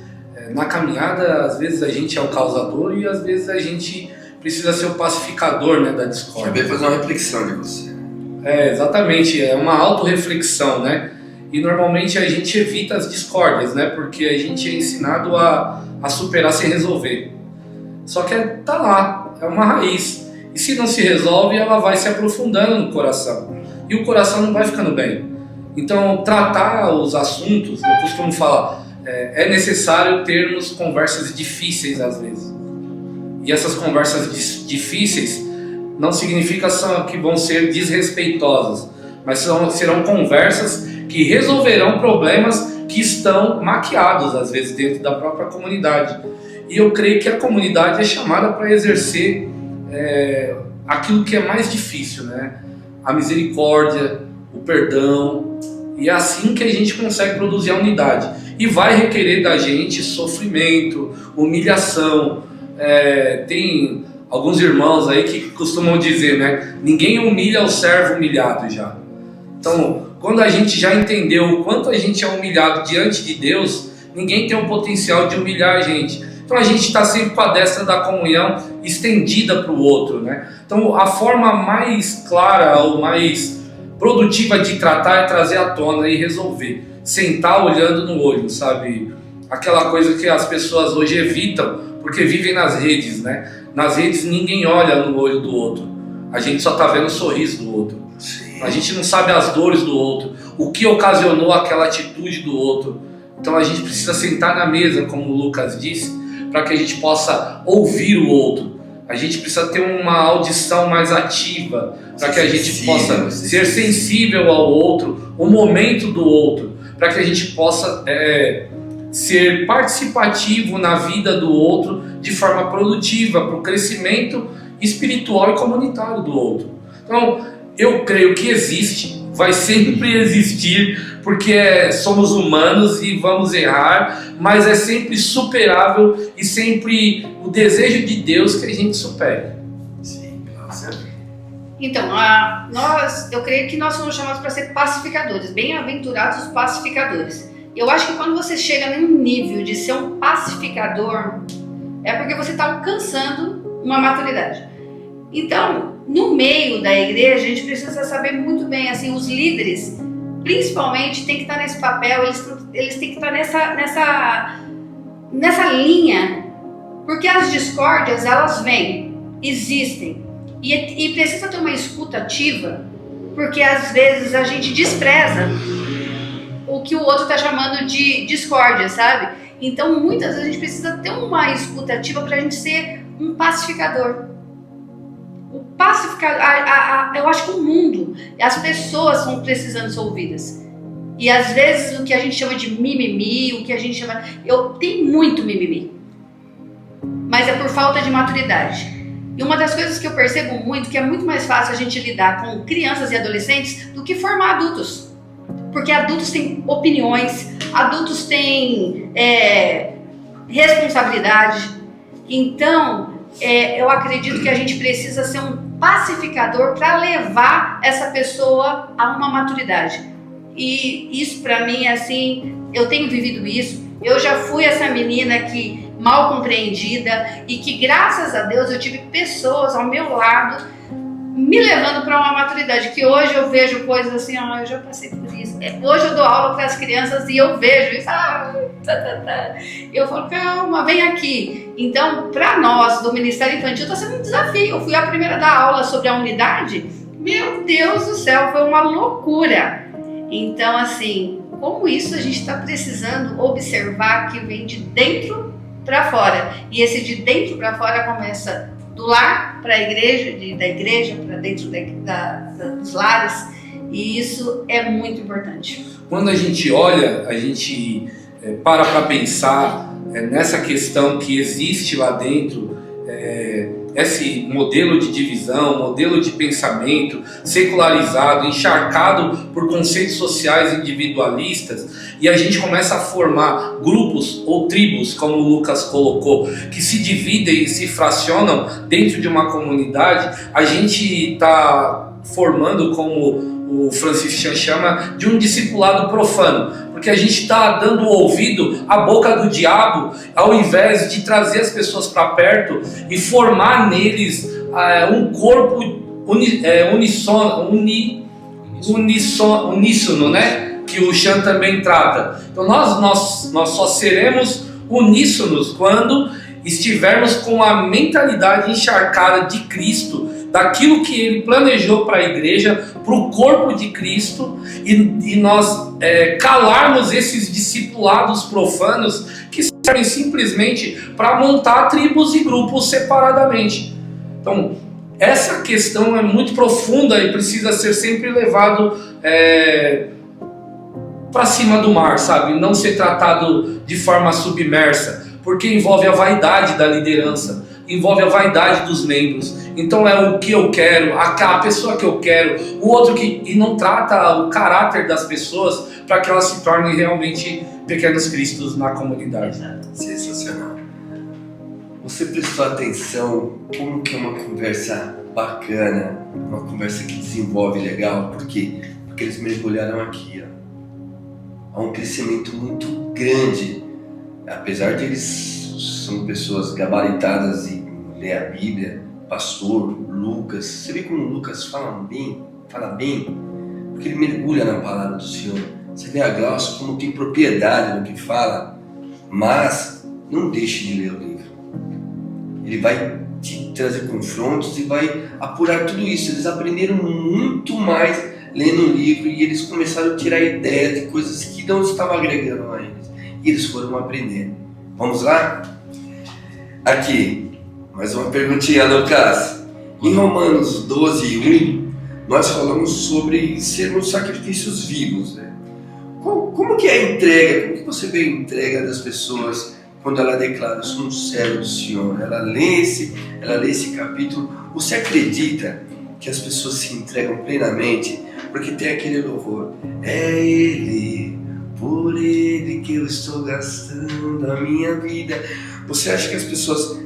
Speaker 3: na caminhada, às vezes a gente é o causador e às vezes a gente precisa ser o pacificador, né, da discórdia.
Speaker 1: Também fazer uma reflexão de você.
Speaker 3: Exatamente, é uma autorreflexão, né? E normalmente a gente evita as discórdias, né? Porque a gente é ensinado a superar sem resolver. Só que tá lá, é uma raiz. E se não se resolve, ela vai se aprofundando no coração. E o coração não vai ficando bem. Então, tratar os assuntos, eu costumo falar, é necessário termos conversas difíceis às vezes. E essas conversas difíceis não significa só que vão ser desrespeitosas, mas serão conversas que resolverão problemas que estão maquiados às vezes dentro da própria comunidade. E eu creio que a comunidade é chamada para exercer aquilo que é mais difícil, né? A misericórdia, o perdão, e é assim que a gente consegue produzir a unidade. E vai requerer da gente sofrimento, humilhação. Tem alguns irmãos aí que costumam dizer, né? Ninguém humilha o servo humilhado já. Então, quando a gente já entendeu o quanto a gente é humilhado diante de Deus, ninguém tem o potencial de humilhar a gente. Então a gente está sempre com a destra da comunhão estendida para o outro, né? Então a forma mais clara ou mais produtiva de tratar é trazer à tona e resolver. Sentar olhando no olho, sabe? Aquela coisa que as pessoas hoje evitam, porque vivem nas redes, né? Nas redes ninguém olha no olho do outro. A gente só está vendo o sorriso do outro.
Speaker 1: Sim.
Speaker 3: A gente não sabe as dores do outro, o que ocasionou aquela atitude do outro. Então a gente precisa sentar na mesa, como o Lucas disse, para que a gente possa ouvir o outro. A gente precisa ter uma audição mais ativa, para que a gente possa ser sensível ao outro, o momento do outro, para que a gente possa ser participativo na vida do outro de forma produtiva, para o crescimento espiritual e comunitário do outro. Então, eu creio que existe, vai sempre existir, porque somos humanos e vamos errar, mas é sempre superável e sempre o desejo de Deus que a gente supere.
Speaker 1: Sim, nossa.
Speaker 2: Então, eu creio que nós somos chamados para ser pacificadores, bem-aventurados os pacificadores. Eu acho que quando você chega num nível de ser um pacificador, é porque você está alcançando uma maturidade. Então, no meio da igreja, a gente precisa saber muito bem, assim, os líderes, principalmente, têm que estar nesse papel, eles têm que estar nessa linha, porque as discórdias, elas vêm, existem, e precisa ter uma escuta ativa, porque às vezes a gente despreza o que o outro está chamando de discórdia, sabe? Então, muitas vezes a gente precisa ter uma escuta ativa para a gente ser um pacificador. O pacificador, eu acho que o mundo, as pessoas estão precisando ser ouvidas. E às vezes o que a gente chama de mimimi, o que a gente chama... Eu tenho muito mimimi, mas é por falta de maturidade. E uma das coisas que eu percebo muito, que é muito mais fácil a gente lidar com crianças e adolescentes do que formar adultos. Porque adultos têm opiniões, adultos têm responsabilidade. Então, eu acredito que a gente precisa ser um pacificador para levar essa pessoa a uma maturidade. E isso para mim, assim, eu tenho vivido isso. Eu já fui essa menina que mal compreendida e que, graças a Deus, eu tive pessoas ao meu lado me levando para uma maturidade, que hoje eu vejo coisas assim, eu já passei por isso. Hoje eu dou aula para as crianças e eu vejo isso, eu falo, calma, vem aqui. Então, para nós do Ministério Infantil está sendo um desafio. Eu fui a primeira a dar aula sobre a unidade, meu Deus do céu, foi uma loucura. Então, assim, como isso a gente está precisando observar que vem de dentro para fora. E esse de dentro para fora começa do lar para a igreja, da igreja para dentro dos lares, e isso é muito importante.
Speaker 3: Quando a gente olha, a gente para pensar nessa questão que existe lá dentro, esse modelo de divisão, modelo de pensamento secularizado, encharcado por conceitos sociais individualistas, e a gente começa a formar grupos ou tribos, como o Lucas colocou, que se dividem e se fracionam dentro de uma comunidade. A gente está formando, como o Francis Chan chama, de um discipulado profano, porque a gente está dando ouvido à boca do diabo, ao invés de trazer as pessoas para perto e formar neles um corpo uníssono, né? Que o Chan também trata. Então nós só seremos uníssonos quando estivermos com a mentalidade encharcada de Cristo, daquilo que Ele planejou para a igreja, para o corpo de Cristo, e nós calarmos esses discipulados profanos que servem simplesmente para montar tribos e grupos separadamente. Então, essa questão é muito profunda e precisa ser sempre levado para cima do mar, sabe? Não ser tratado de forma submersa, porque envolve a vaidade da liderança, envolve a vaidade dos membros. Então é o que eu quero, a pessoa que eu quero, o outro que... E não trata o caráter das pessoas para que elas se tornem realmente pequenos cristos na comunidade.
Speaker 1: Sensacional. Você prestou atenção como que é uma conversa bacana, uma conversa que desenvolve legal? Por quê? Porque eles mergulharam aqui, ó. Há um crescimento muito grande. Apesar de eles são pessoas gabaritadas e lê a Bíblia, pastor, Lucas, você vê como o Lucas fala bem, porque ele mergulha na palavra do Senhor. Você vê a Glaucia como tem propriedade no que fala, mas não deixe de ler o livro. Ele vai te trazer confrontos e vai apurar tudo isso. Eles aprenderam muito mais lendo o livro e eles começaram a tirar ideias de coisas que não estavam agregando a eles. E eles foram aprendendo. Vamos lá? Aqui, mais uma perguntinha, Lucas. Em Romanos 12:1, nós falamos sobre sermos sacrifícios vivos, né? Como que é a entrega? Como que você vê a entrega das pessoas quando ela declara, eu sou um servo do Senhor? Ela lê esse capítulo. Você acredita que as pessoas se entregam plenamente? Porque tem aquele louvor. É Ele, por Ele que eu estou gastando a minha vida. Você acha que as pessoas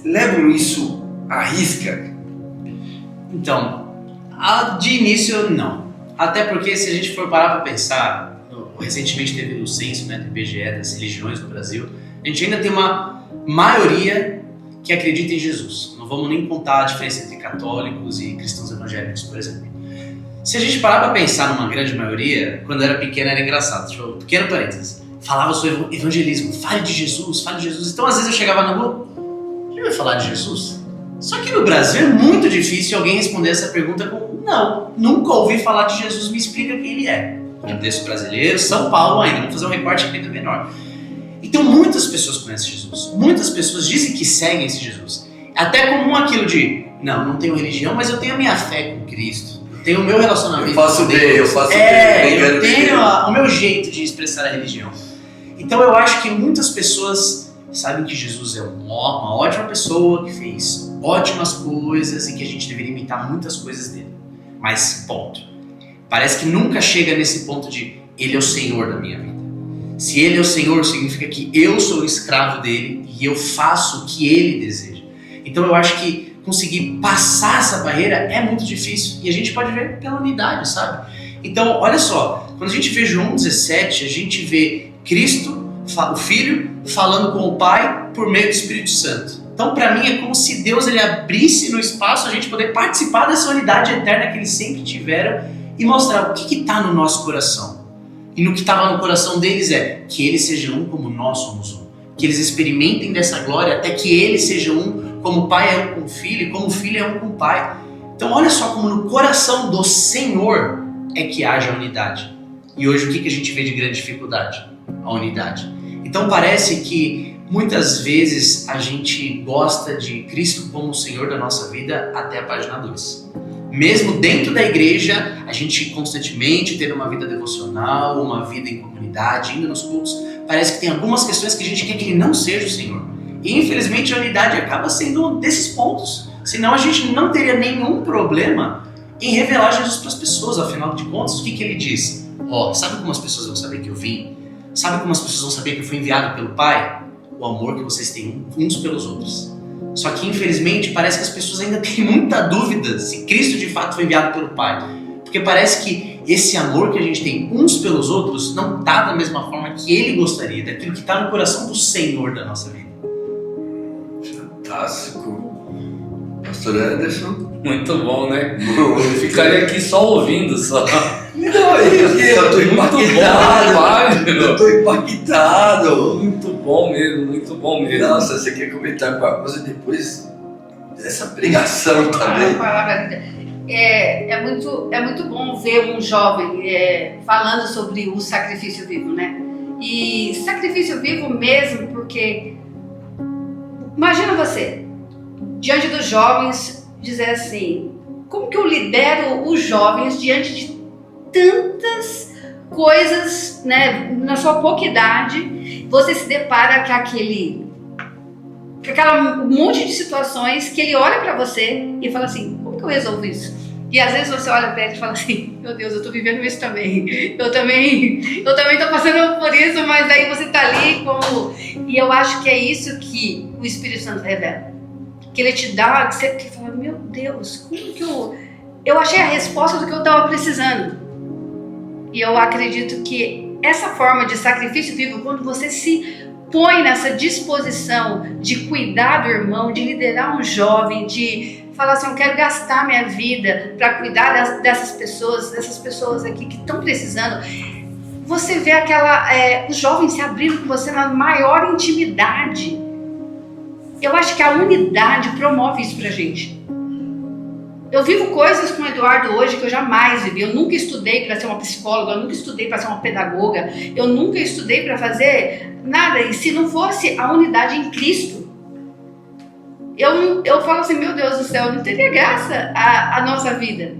Speaker 1: levam isso à risca?
Speaker 4: Então, de início não. Até porque se a gente for parar para pensar, recentemente teve o censo, né, do IBGE das religiões no Brasil, a gente ainda tem uma maioria que acredita em Jesus. Não vamos nem contar a diferença entre católicos e cristãos evangélicos, por exemplo. Se a gente parar para pensar numa grande maioria, quando eu era pequeno era engraçado. Tipo, pequeno parênteses. Falava sobre evangelismo, fale de Jesus, fale de Jesus. Então às vezes eu chegava na rua, já ouviu falar de Jesus? Só que no Brasil é muito difícil alguém responder essa pergunta com não, nunca ouvi falar de Jesus, me explica quem ele é. Contexto brasileiro, São Paulo ainda, vamos fazer um recorte aqui ainda menor. Então muitas pessoas conhecem Jesus, muitas pessoas dizem que seguem esse Jesus. Até comum aquilo de, não tenho religião, mas eu tenho a minha fé com Cristo, eu tenho o meu relacionamento
Speaker 1: eu faço
Speaker 4: com Deus.
Speaker 1: Eu faço bem,
Speaker 4: eu tenho o meu jeito de expressar a religião. Então eu acho que muitas pessoas sabem que Jesus é uma ótima pessoa, que fez ótimas coisas e que a gente deveria imitar muitas coisas dele. Mas ponto. Parece que nunca chega nesse ponto de ele é o Senhor da minha vida. Se ele é o Senhor, significa que eu sou o escravo dele e eu faço o que ele deseja. Então eu acho que conseguir passar essa barreira é muito difícil. E a gente pode ver pela unidade, sabe? Então, olha só. Quando a gente vê João 17, a gente vê Cristo, o Filho, falando com o Pai por meio do Espírito Santo. Então, para mim, é como se Deus ele abrisse no espaço a gente poder participar dessa unidade eterna que eles sempre tiveram e mostrar o que está no nosso coração. E no que estava no coração deles é que eles sejam um como nós somos um. Que eles experimentem dessa glória até que eles sejam um como o Pai é um com o Filho e como o Filho é um com o Pai. Então, olha só como no coração do Senhor é que haja a unidade. E hoje o que a gente vê de grande dificuldade? A unidade. Então parece que muitas vezes a gente gosta de Cristo como o Senhor da nossa vida até a página 2. Mesmo dentro da igreja, a gente constantemente tendo uma vida devocional, uma vida em comunidade, indo nos cultos, parece que tem algumas questões que a gente quer que Ele não seja o Senhor. E infelizmente a unidade acaba sendo um desses pontos. Senão a gente não teria nenhum problema em revelar Jesus para as pessoas. Afinal de contas, o que Ele diz? Sabe como as pessoas vão saber que eu vim? Sabe como as pessoas vão saber que eu fui enviado pelo Pai? O amor que vocês têm uns pelos outros. Só que, infelizmente, parece que as pessoas ainda têm muita dúvida se Cristo de fato foi enviado pelo Pai. Porque parece que esse amor que a gente tem uns pelos outros não está da mesma forma que Ele gostaria, daquilo que está no coração do Senhor da nossa vida.
Speaker 1: Fantástico. Pastor Anderson?
Speaker 3: Muito bom, né? Eu ficaria aqui só ouvindo, só.
Speaker 1: Não, eu tô impactado. Eu tô impactado.
Speaker 3: Muito bom mesmo, muito bom mesmo.
Speaker 1: Nossa, você quer comentar alguma coisa depois dessa pregação também?
Speaker 2: É muito bom ver um jovem falando sobre o sacrifício vivo, né? E sacrifício vivo mesmo, porque imagina você, diante dos jovens, dizer assim, como que eu lidero os jovens diante de tantas coisas, né? Na sua pouca idade, você se depara com aquele aquela monte de situações que ele olha pra você e fala assim, como que eu resolvo isso? E às vezes você olha pra ele e fala assim, meu Deus, eu tô vivendo isso também. Eu também tô passando por isso, mas aí você tá ali como... E eu acho que é isso que o Espírito Santo revela. Que ele te dá, que você fala, meu Deus, como que eu achei a resposta do que eu tava precisando. E eu acredito que essa forma de sacrifício vivo, quando você se põe nessa disposição de cuidar do irmão, de liderar um jovem, de falar assim, eu quero gastar minha vida para cuidar dessas pessoas aqui que estão precisando, você vê os jovens se abrindo com você na maior intimidade. Eu acho que a unidade promove isso pra gente. Eu vivo coisas com o Eduardo hoje que eu jamais vivi. Eu nunca estudei para ser uma psicóloga, eu nunca estudei para ser uma pedagoga, eu nunca estudei para fazer nada. E se não fosse a unidade em Cristo, eu falo assim, meu Deus do céu, não teria graça a nossa vida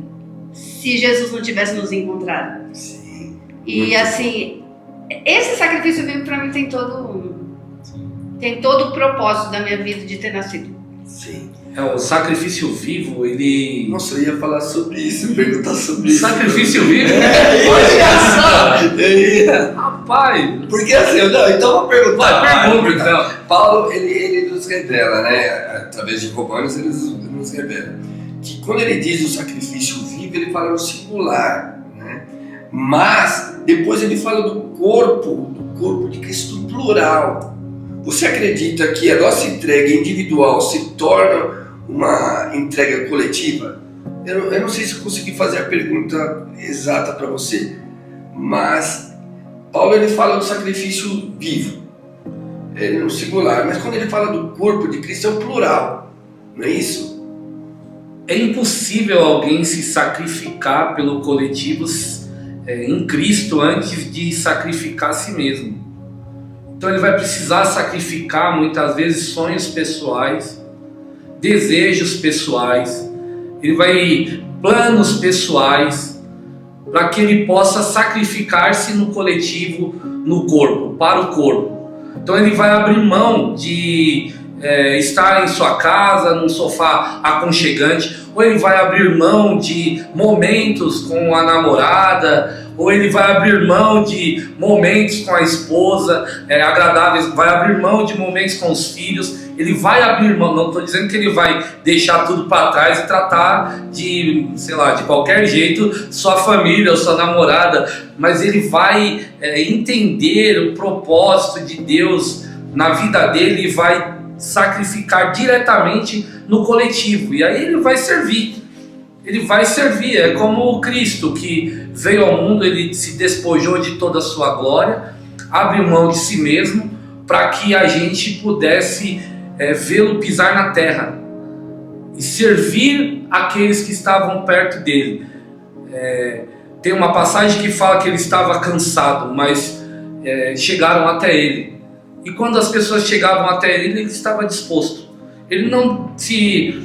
Speaker 2: se Jesus não tivesse nos encontrado.
Speaker 1: Sim.
Speaker 2: E assim, esse sacrifício vivo para mim tem todo o propósito da minha vida de ter nascido.
Speaker 1: Sim.
Speaker 3: O sacrifício vivo, ele...
Speaker 1: Nossa, eu ia falar sobre isso, perguntar sobre isso.
Speaker 3: Sacrifício vivo? Rapaz!
Speaker 1: Porque assim, então eu vou perguntar.
Speaker 3: Pergunta, então.
Speaker 1: Paulo, ele nos revela, né? Através de Romanos, ele nos revela que quando ele diz o sacrifício vivo, ele fala no singular, né? Mas depois ele fala do corpo de Cristo no plural. Você acredita que a nossa entrega individual se torna uma entrega coletiva? Eu não sei se eu consegui fazer a pergunta exata para você, mas Paulo ele fala do sacrifício vivo, no singular, mas quando ele fala do corpo de Cristo é o plural, não é isso?
Speaker 3: É impossível alguém se sacrificar pelo coletivo em Cristo antes de sacrificar a si mesmo. Então ele vai precisar sacrificar muitas vezes sonhos pessoais, desejos pessoais, ele vai planos pessoais, para que ele possa sacrificar-se no coletivo, no corpo, para o corpo. Então ele vai abrir mão de estar em sua casa, num sofá aconchegante, ou ele vai abrir mão de momentos com a namorada, ou ele vai abrir mão de momentos com a esposa agradáveis, vai abrir mão de momentos com os filhos, ele vai abrir mão, não estou dizendo que ele vai deixar tudo para trás e tratar de, sei lá, de qualquer jeito sua família ou sua namorada, mas ele vai entender o propósito de Deus na vida dele e vai sacrificar diretamente no coletivo, e aí ele vai servir. Ele vai servir, é como Cristo que veio ao mundo, ele se despojou de toda a sua glória, abriu mão de si mesmo para que a gente pudesse vê-lo pisar na terra e servir aqueles que estavam perto dele. Tem uma passagem que fala que ele estava cansado, mas chegaram até ele, e quando as pessoas chegavam até ele, ele estava disposto, ele não se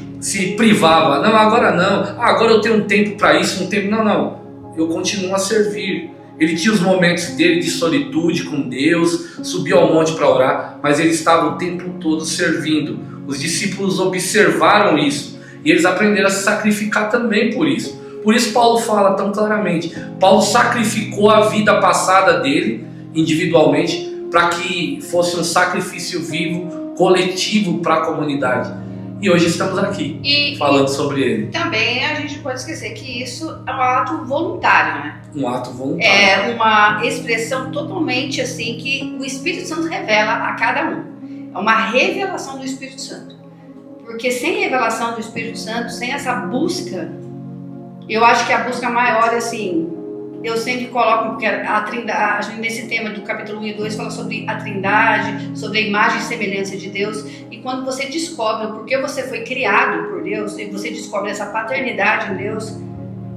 Speaker 3: privava, não, agora não, agora eu tenho um tempo para isso, não, eu continuo a servir. Ele tinha os momentos dele de solitude com Deus, subiu ao monte para orar, mas ele estava o tempo todo servindo. Os discípulos observaram isso e eles aprenderam a se sacrificar também por isso. Por isso Paulo fala tão claramente, Paulo sacrificou a vida passada dele individualmente para que fosse um sacrifício vivo, coletivo para a comunidade. E hoje estamos aqui falando sobre ele.
Speaker 2: Também a gente pode esquecer que isso é um ato voluntário, né?
Speaker 3: Um ato voluntário.
Speaker 2: É uma expressão totalmente assim que o Espírito Santo revela a cada um. É uma revelação do Espírito Santo. Porque sem revelação do Espírito Santo, sem essa busca, eu acho que a busca maior, assim, eu sempre coloco, porque a Trindade, nesse tema do capítulo 1 e 2, fala sobre a Trindade, sobre a imagem e semelhança de Deus. E quando você descobre o porquê você foi criado por Deus, e você descobre essa paternidade em Deus,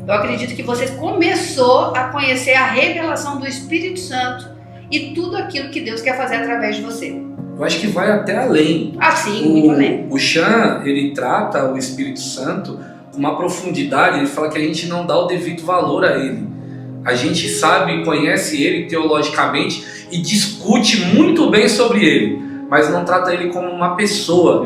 Speaker 2: eu acredito que você começou a conhecer a revelação do Espírito Santo e tudo aquilo que Deus quer fazer através de você.
Speaker 3: Eu acho que vai até além.
Speaker 2: Assim, muito além.
Speaker 3: O Chan, ele trata o Espírito Santo com uma profundidade, ele fala que a gente não dá o devido valor a ele. A gente sabe, conhece ele teologicamente e discute muito bem sobre ele, mas não trata ele como uma pessoa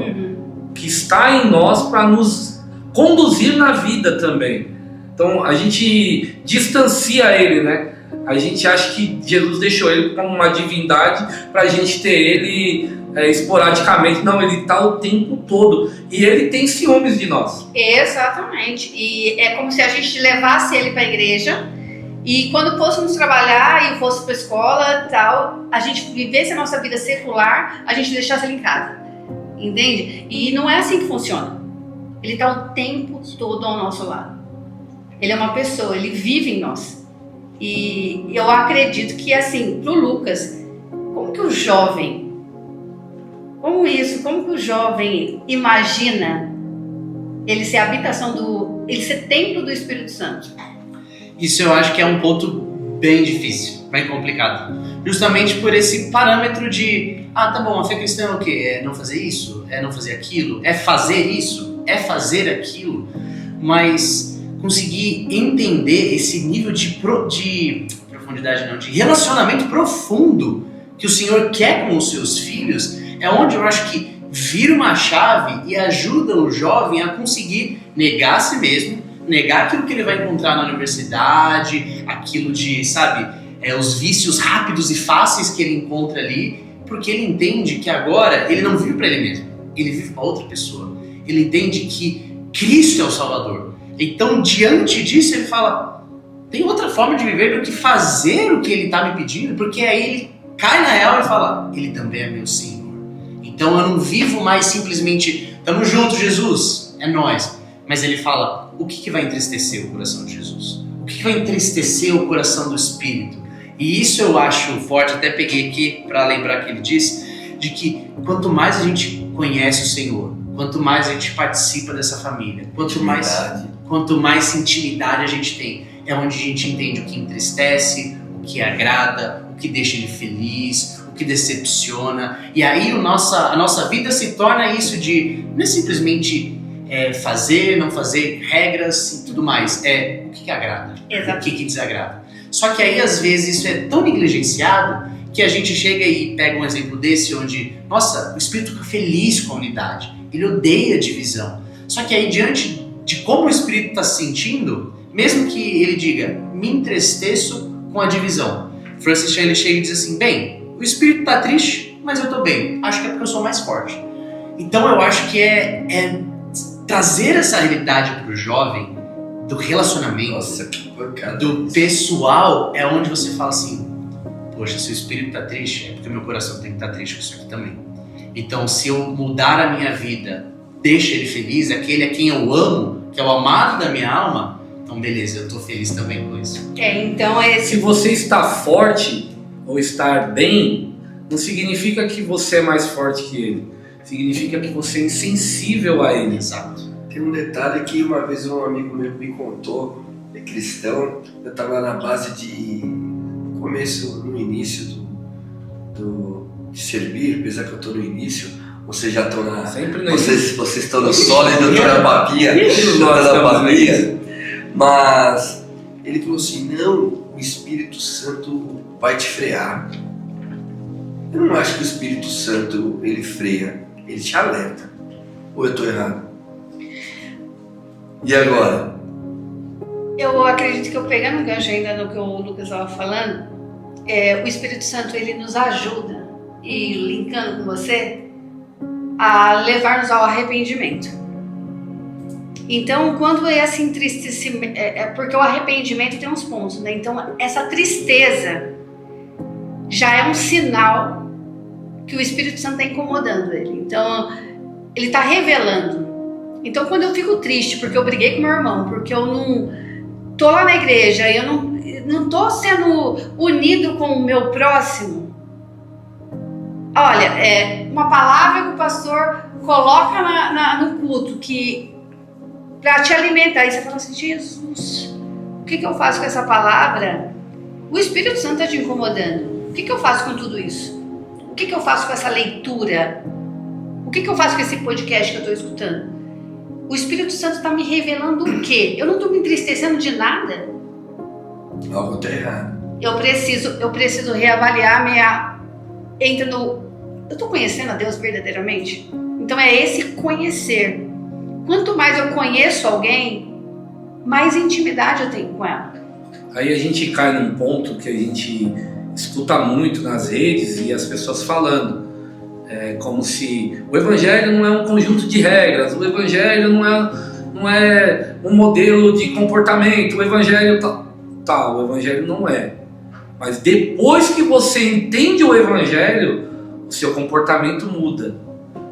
Speaker 3: que está em nós para nos conduzir na vida também. Então a gente distancia ele, né? A gente acha que Jesus deixou ele como uma divindade para a gente ter ele esporadicamente. Não, ele está o tempo todo e ele tem ciúmes de nós.
Speaker 2: Exatamente. E é como se a gente levasse ele para a igreja e quando fôssemos trabalhar e fosse para a escola e tal, a gente vivesse a nossa vida secular, a gente deixasse ele em casa. Entende? E não é assim que funciona. Ele está o tempo todo ao nosso lado. Ele é uma pessoa, ele vive em nós. E eu acredito que, assim, pro Lucas, como que o jovem imagina ele ser habitação ele ser templo do Espírito Santo?
Speaker 4: Isso eu acho que é um ponto bem difícil, bem complicado. Justamente por esse parâmetro de, tá bom, a fé cristã é o quê? É não fazer isso? É não fazer aquilo? É fazer isso? É fazer aquilo? Mas conseguir entender esse nível de profundidade, não, de relacionamento profundo que o Senhor quer com os seus filhos, é onde eu acho que vira uma chave e ajuda o jovem a conseguir negar a si mesmo, negar aquilo que ele vai encontrar na universidade, aquilo de, os vícios rápidos e fáceis que ele encontra ali, porque ele entende que agora ele não vive para ele mesmo, ele vive para outra pessoa. Ele entende que Cristo é o Salvador. Então, diante disso, ele fala, tem outra forma de viver do que fazer o que ele está me pedindo, porque aí ele cai na real e fala, ele também é meu Senhor. Então eu não vivo mais simplesmente, tamo junto, Jesus, é nós. Mas ele fala, o que vai entristecer o coração de Jesus? O que vai entristecer o coração do Espírito? E isso eu acho forte, até peguei aqui para lembrar que ele disse, de que quanto mais a gente conhece o Senhor, quanto mais a gente participa dessa família, quanto mais intimidade a gente tem, é onde a gente entende o que entristece, o que agrada, o que deixa ele feliz, o que decepciona. E aí a nossa vida se torna isso de, não é simplesmente fazer, não fazer, regras e tudo mais. É o que agrada, o que desagrada. Só que aí às vezes isso é tão negligenciado que a gente chega e pega um exemplo desse onde, nossa, o Espírito fica feliz com a unidade, ele odeia a divisão. Só que aí diante de como o Espírito está se sentindo, mesmo que ele diga, me entristeço com a divisão, Francis Chan ele chega e diz assim, bem, o Espírito está triste, mas eu estou bem, acho que é porque eu sou mais forte. Então eu acho que é trazer essa realidade para o jovem, do relacionamento,
Speaker 1: nossa, que pancada,
Speaker 4: do pessoal, é onde você fala assim, poxa, se o Espírito está triste, é porque o meu coração tem que estar triste com isso aqui também. Então se eu mudar a minha vida, deixa ele feliz, aquele a quem eu amo, que é o amado da minha alma, então beleza, eu tô feliz também com isso.
Speaker 2: Então
Speaker 3: Se você está forte ou estar bem, não significa que você é mais forte que ele. Significa que você é insensível a ele.
Speaker 4: Exato.
Speaker 1: Tem um detalhe que uma vez um amigo meu me contou, é cristão, eu estava na base no início de servir, apesar que eu estou no início, vocês já estão na...
Speaker 3: Sempre no
Speaker 1: vocês estão no sólido, eu estou na papinha, mas ele falou assim, não, o Espírito Santo vai te frear. Eu não acho que o Espírito Santo ele freia, ele te alerta. Ou eu estou errado? E agora?
Speaker 2: Eu acredito que eu pegando um gancho ainda no que o Lucas estava falando, o Espírito Santo ele nos ajuda, e linkando com você, a levar-nos ao arrependimento. Então, quando esse entristecimento, porque o arrependimento tem uns pontos, né? Então, essa tristeza já é um sinal que o Espírito Santo está incomodando ele. Então, ele está revelando. Então, quando eu fico triste porque eu briguei com meu irmão, porque eu não tô lá na igreja, eu não tô sendo unido com o meu próximo, olha, uma palavra que o pastor coloca no culto para te alimentar, aí você fala assim, Jesus, o que eu faço com essa palavra? O Espírito Santo está te incomodando. O que eu faço com tudo isso? O que eu faço com essa leitura? O que eu faço com esse podcast que eu estou escutando? O Espírito Santo está me revelando o quê? Eu não estou me entristecendo de nada?
Speaker 1: Algo está errado.
Speaker 2: Eu preciso reavaliar entra no eu estou conhecendo a Deus verdadeiramente? Então é esse conhecer. Quanto mais eu conheço alguém, mais intimidade eu tenho com ela.
Speaker 3: Aí a gente cai num ponto que a gente escuta muito nas redes e as pessoas falando. É como se o evangelho não é um conjunto de regras, o evangelho não é um modelo de comportamento, o evangelho o evangelho não é. Mas depois que você entende o evangelho, o seu comportamento muda,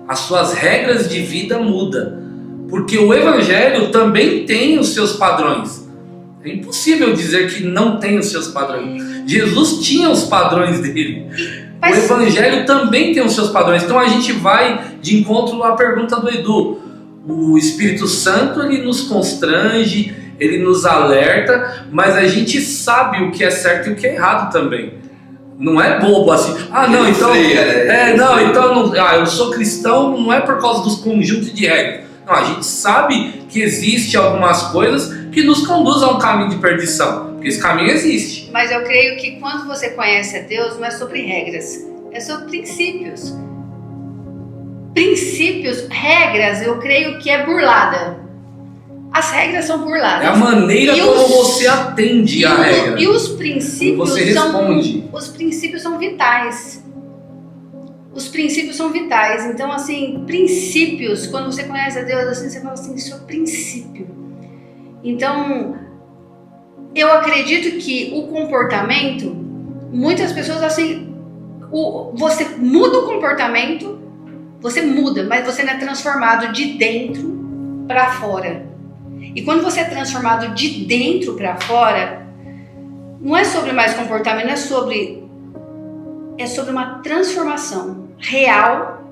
Speaker 3: as suas regras de vida mudam, porque o evangelho também tem os seus padrões. É impossível dizer que não tem os seus padrões. Jesus tinha os padrões dele. O evangelho também tem os seus padrões. Então a gente vai de encontro à pergunta do Edu. O Espírito Santo, ele nos constrange, ele nos alerta, mas a gente sabe o que é certo e o que é errado também. Não é bobo assim. Não, então eu sou cristão, não é por causa dos conjuntos de regras. Não, a gente sabe que existe algumas coisas que nos conduzem a um caminho de perdição, porque esse caminho existe.
Speaker 2: Mas eu creio que quando você conhece a Deus, não é sobre regras, é sobre princípios. Princípios, regras, eu creio que é burlada. As regras são burladas.
Speaker 3: É a maneira como você atende a regra.
Speaker 2: E os princípios
Speaker 3: você responde.
Speaker 2: Os princípios são vitais. Os princípios são vitais. Então, assim, princípios, quando você conhece a Deus, assim, você fala assim, isso é princípio. Então, eu acredito que o comportamento, muitas pessoas, assim, você muda o comportamento, você muda, mas você não é transformado de dentro para fora. E quando você é transformado de dentro para fora, não é sobre mais comportamento, é sobre uma transformação real,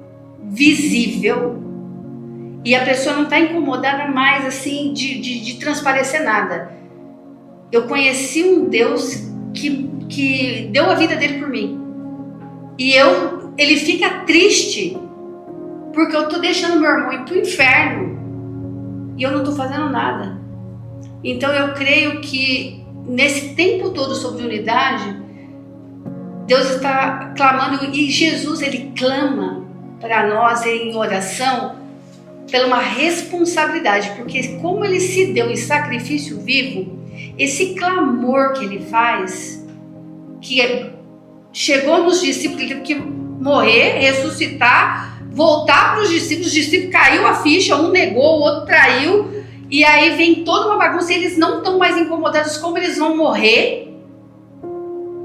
Speaker 2: visível, e a pessoa não está incomodada mais assim de transparecer nada. Eu conheci um Deus que deu a vida dele por mim, e ele fica triste porque eu estou deixando meu irmão ir para o inferno e eu não estou fazendo nada. Então eu creio que nesse tempo todo sobre unidade, Deus está clamando, e Jesus, ele clama para nós em oração pela uma responsabilidade, porque como ele se deu em sacrifício vivo, esse clamor que ele faz, que chegou nos discípulos, ele teve que morrer, ressuscitar, voltar para os discípulos caiu a ficha, um negou, o outro traiu, e aí vem toda uma bagunça, e eles não estão mais incomodados como eles vão morrer.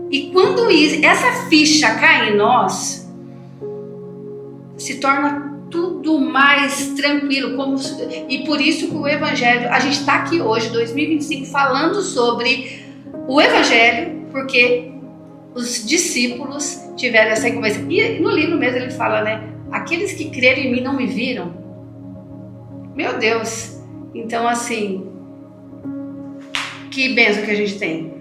Speaker 2: E quando essa ficha cai em nós, se torna tudo mais tranquilo. E por isso que o Evangelho, a gente está aqui hoje, 2025, falando sobre o Evangelho, porque os discípulos tiveram essa conversa. E no livro mesmo ele fala, né? Aqueles que creram em mim não me viram. Meu Deus! Então, assim, que bênção que a gente tem.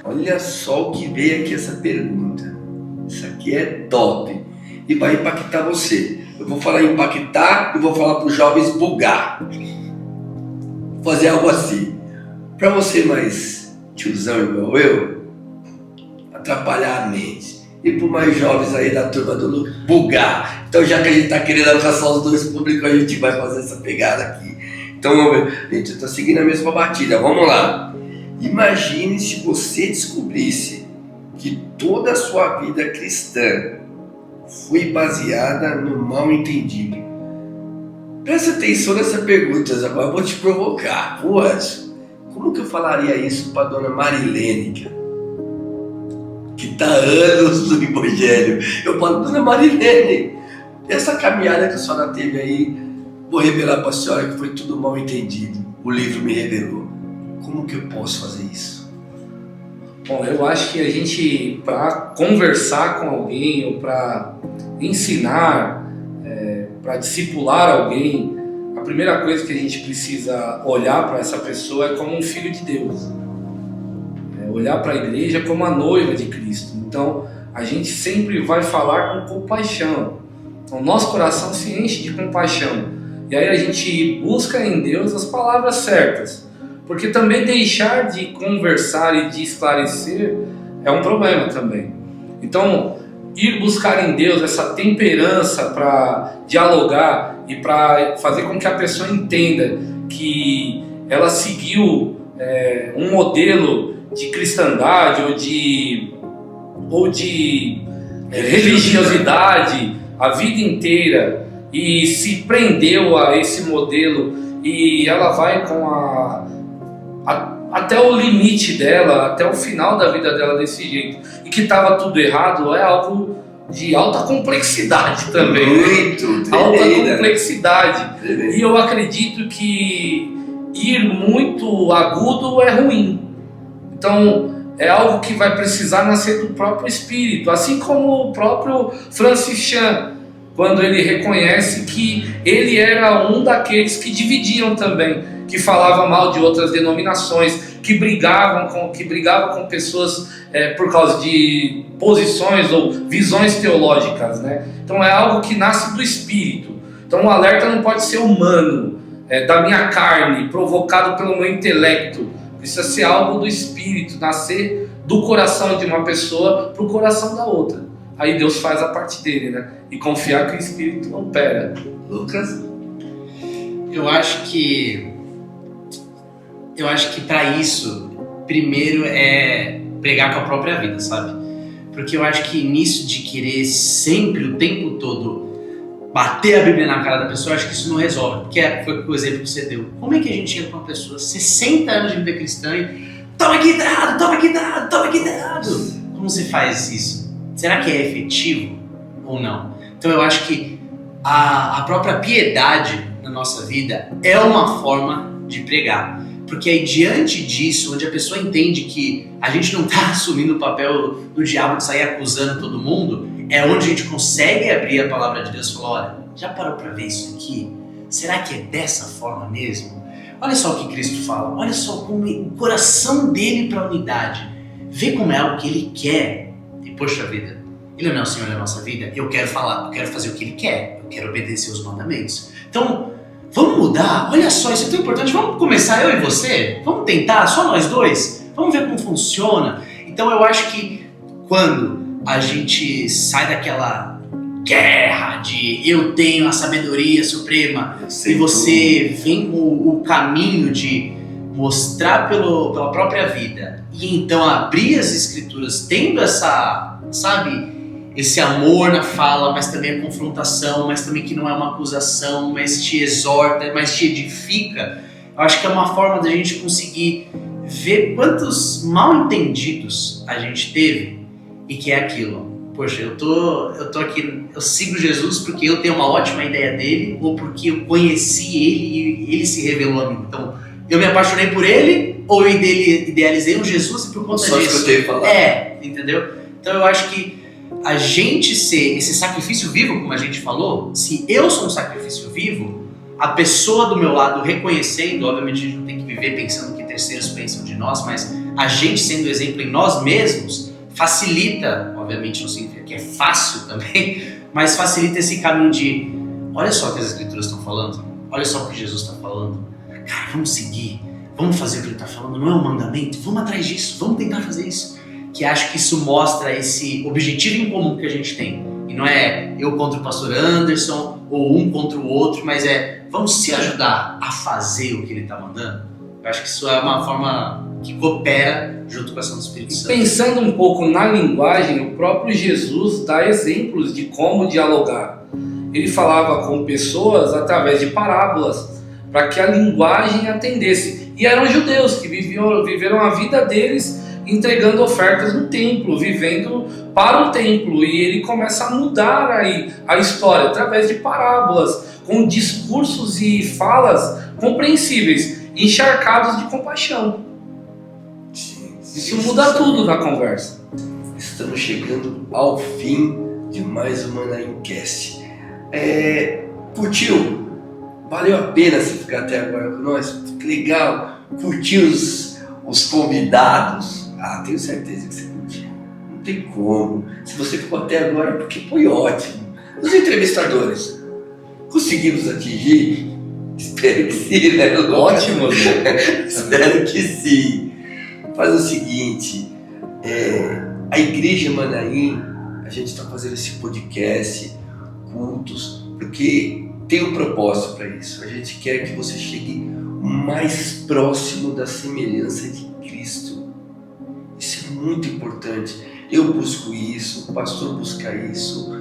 Speaker 1: Olha só o que veio aqui essa pergunta. Isso aqui é top. E vai impactar você. Eu vou falar impactar e vou falar para os jovens bugar. Vou fazer algo assim. Para você mais tiozão igual eu, atrapalhar a mente. E para os mais jovens aí da turma do Lu, bugar. Então já que a gente está querendo alcançar os dois públicos, a gente vai fazer essa pegada aqui. Então vamos ver. Gente, eu estou seguindo a mesma batida. Vamos lá. Imagine se você descobrisse que toda a sua vida cristã foi baseada no mal entendido. Presta atenção nessa pergunta, agora eu vou te provocar. Pode? Como que eu falaria isso para dona Marilene, que está há anos no Evangelho? Eu falo, dona Marilene, essa caminhada que a senhora teve aí, vou revelar para a senhora que foi tudo mal entendido. O livro me revelou. Como que eu posso fazer isso?
Speaker 3: Bom, eu acho que a gente, para conversar com alguém ou para ensinar, para discipular alguém, a primeira coisa que a gente precisa olhar para essa pessoa é como um filho de Deus. Olhar para a igreja como a noiva de Cristo. Então, a gente sempre vai falar com compaixão. Então, nosso coração se enche de compaixão. E aí a gente busca em Deus as palavras certas. Porque também deixar de conversar e de esclarecer é um problema também. Então, ir buscar em Deus essa temperança para dialogar e para fazer com que a pessoa entenda que ela seguiu um modelo de cristandade ou de religiosidade a vida inteira e se prendeu a esse modelo e ela vai até o limite dela, até o final da vida dela desse jeito, e que estava tudo errado, é algo de alta complexidade também.
Speaker 1: Muito,
Speaker 3: alta
Speaker 1: tremenda.
Speaker 3: complexidade.
Speaker 1: Tremenda.
Speaker 3: E eu acredito que ir muito agudo é ruim. Então, é algo que vai precisar nascer do próprio espírito, assim como o próprio Francis Chan, quando ele reconhece que ele era um daqueles que dividiam também, que falava mal de outras denominações, que brigavam com pessoas por causa de posições ou visões teológicas, né? Então é algo que nasce do espírito. Então o alerta não pode ser humano, da minha carne, provocado pelo meu intelecto. Precisa ser algo do espírito, nascer do coração de uma pessoa para o coração da outra. Aí Deus faz a parte dele, né? E confiar que o espírito opera.
Speaker 1: Lucas?
Speaker 4: Eu acho que para isso, primeiro é pregar com a própria vida, sabe? Porque eu acho que nisso de querer sempre, o tempo todo, bater a Bíblia na cara da pessoa, eu acho que isso não resolve. Porque foi o exemplo que você deu. Como é que a gente chega com uma pessoa 60 anos de vida cristã e toma aqui dado, toma aqui dado, toma aqui dado? Como você faz isso? Será que é efetivo ou não? Então eu acho que a própria piedade na nossa vida é uma forma de pregar. Porque aí diante disso, onde a pessoa entende que a gente não está assumindo o papel do diabo de sair acusando todo mundo, é onde a gente consegue abrir a palavra de Deus e falar, olha, já parou para ver isso aqui? Será que é dessa forma mesmo? Olha só o que Cristo fala, olha só como o coração dele para a unidade. Vê como é algo que ele quer. E poxa vida, ele não é o Senhor da nossa vida, eu quero fazer o que ele quer, eu quero obedecer os mandamentos. Então, vamos mudar? Olha só, isso é tão importante. Vamos começar eu e você? Vamos tentar? Só nós dois? Vamos ver como funciona? Então eu acho que quando a gente sai daquela guerra de eu tenho a sabedoria suprema e você vem com o caminho de mostrar pela própria vida e então abrir as escrituras tendo essa, sabe, esse amor na fala, mas também a confrontação, mas também que não é uma acusação, mas te exorta, mas te edifica. Eu acho que é uma forma da gente conseguir ver quantos mal entendidos a gente teve e que é aquilo. Poxa, eu tô aqui, eu sigo Jesus porque eu tenho uma ótima ideia dele ou porque eu conheci ele e ele se revelou a mim. Então, eu me apaixonei por ele ou eu idealizei um Jesus e por conta
Speaker 1: só
Speaker 4: disso.
Speaker 1: Só escutei falar.
Speaker 4: Entendeu? Então eu acho que a gente ser esse sacrifício vivo, como a gente falou, se eu sou um sacrifício vivo, a pessoa do meu lado reconhecendo, obviamente a gente não tem que viver pensando que terceiros pensam de nós, mas a gente sendo exemplo em nós mesmos, facilita, obviamente não significa que é fácil também, mas facilita esse caminho de, olha só o que as escrituras estão falando, olha só o que Jesus está falando, cara, vamos seguir, vamos fazer o que ele está falando, não é um mandamento, vamos atrás disso, vamos tentar fazer isso. Que acho que isso mostra esse objetivo em comum que a gente tem. E não é eu contra o pastor Anderson, ou um contra o outro, mas vamos se ajudar a fazer o que ele está mandando. Eu acho que isso é uma forma que coopera junto com a ação do Espírito Santo.
Speaker 3: Pensando um pouco na linguagem, o próprio Jesus dá exemplos de como dialogar. Ele falava com pessoas através de parábolas, para que a linguagem atendesse. E eram judeus que viveram a vida deles entregando ofertas no templo, vivendo para o templo, e ele começa a mudar aí a história através de parábolas, com discursos e falas compreensíveis, encharcados de compaixão. Isso muda tudo na conversa.
Speaker 1: Estamos chegando ao fim de mais uma Manaimcast. Curtiu? Valeu a pena você ficar até agora com nós? Que legal! Curtiu os convidados? Tenho certeza que você curtiu. Não tem como. Se você ficou até agora é porque foi ótimo. Os entrevistadores, conseguimos atingir? Espero que sim, né?
Speaker 3: Ótimo,
Speaker 1: Espero que sim. Faz o seguinte, a Igreja Manaim A gente está fazendo esse podcast, cultos, porque tem um propósito para isso. A gente quer que você chegue mais próximo da semelhança de Cristo. Isso é muito importante. Eu busco isso, o pastor busca isso,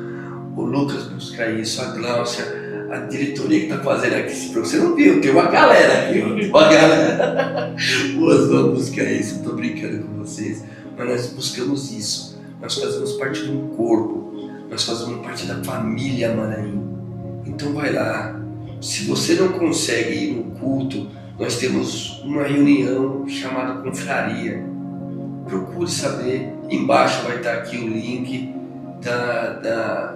Speaker 1: o Lucas busca isso, a Gláucia, a diretoria que está fazendo aqui. Você não viu, tem uma galera aqui, uma galera. O Oswaldo busca isso, estou brincando com vocês, mas nós buscamos isso. Nós fazemos parte de um corpo, nós fazemos parte da família Manaim. Então vai lá. Se você não consegue ir no culto, nós temos uma reunião chamada confraria. Procure saber. Embaixo vai estar aqui o link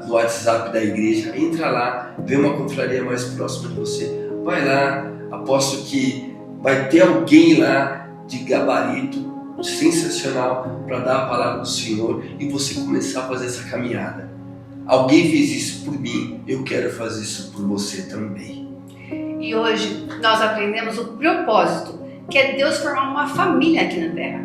Speaker 1: do WhatsApp da igreja. Entra lá, vê uma confraria mais próxima de você. Vai lá, aposto que vai ter alguém lá de gabarito sensacional para dar a palavra do Senhor e você começar a fazer essa caminhada. Alguém fez isso por mim, eu quero fazer isso por você também.
Speaker 2: E hoje nós aprendemos o propósito, que é Deus formar uma família aqui na Terra.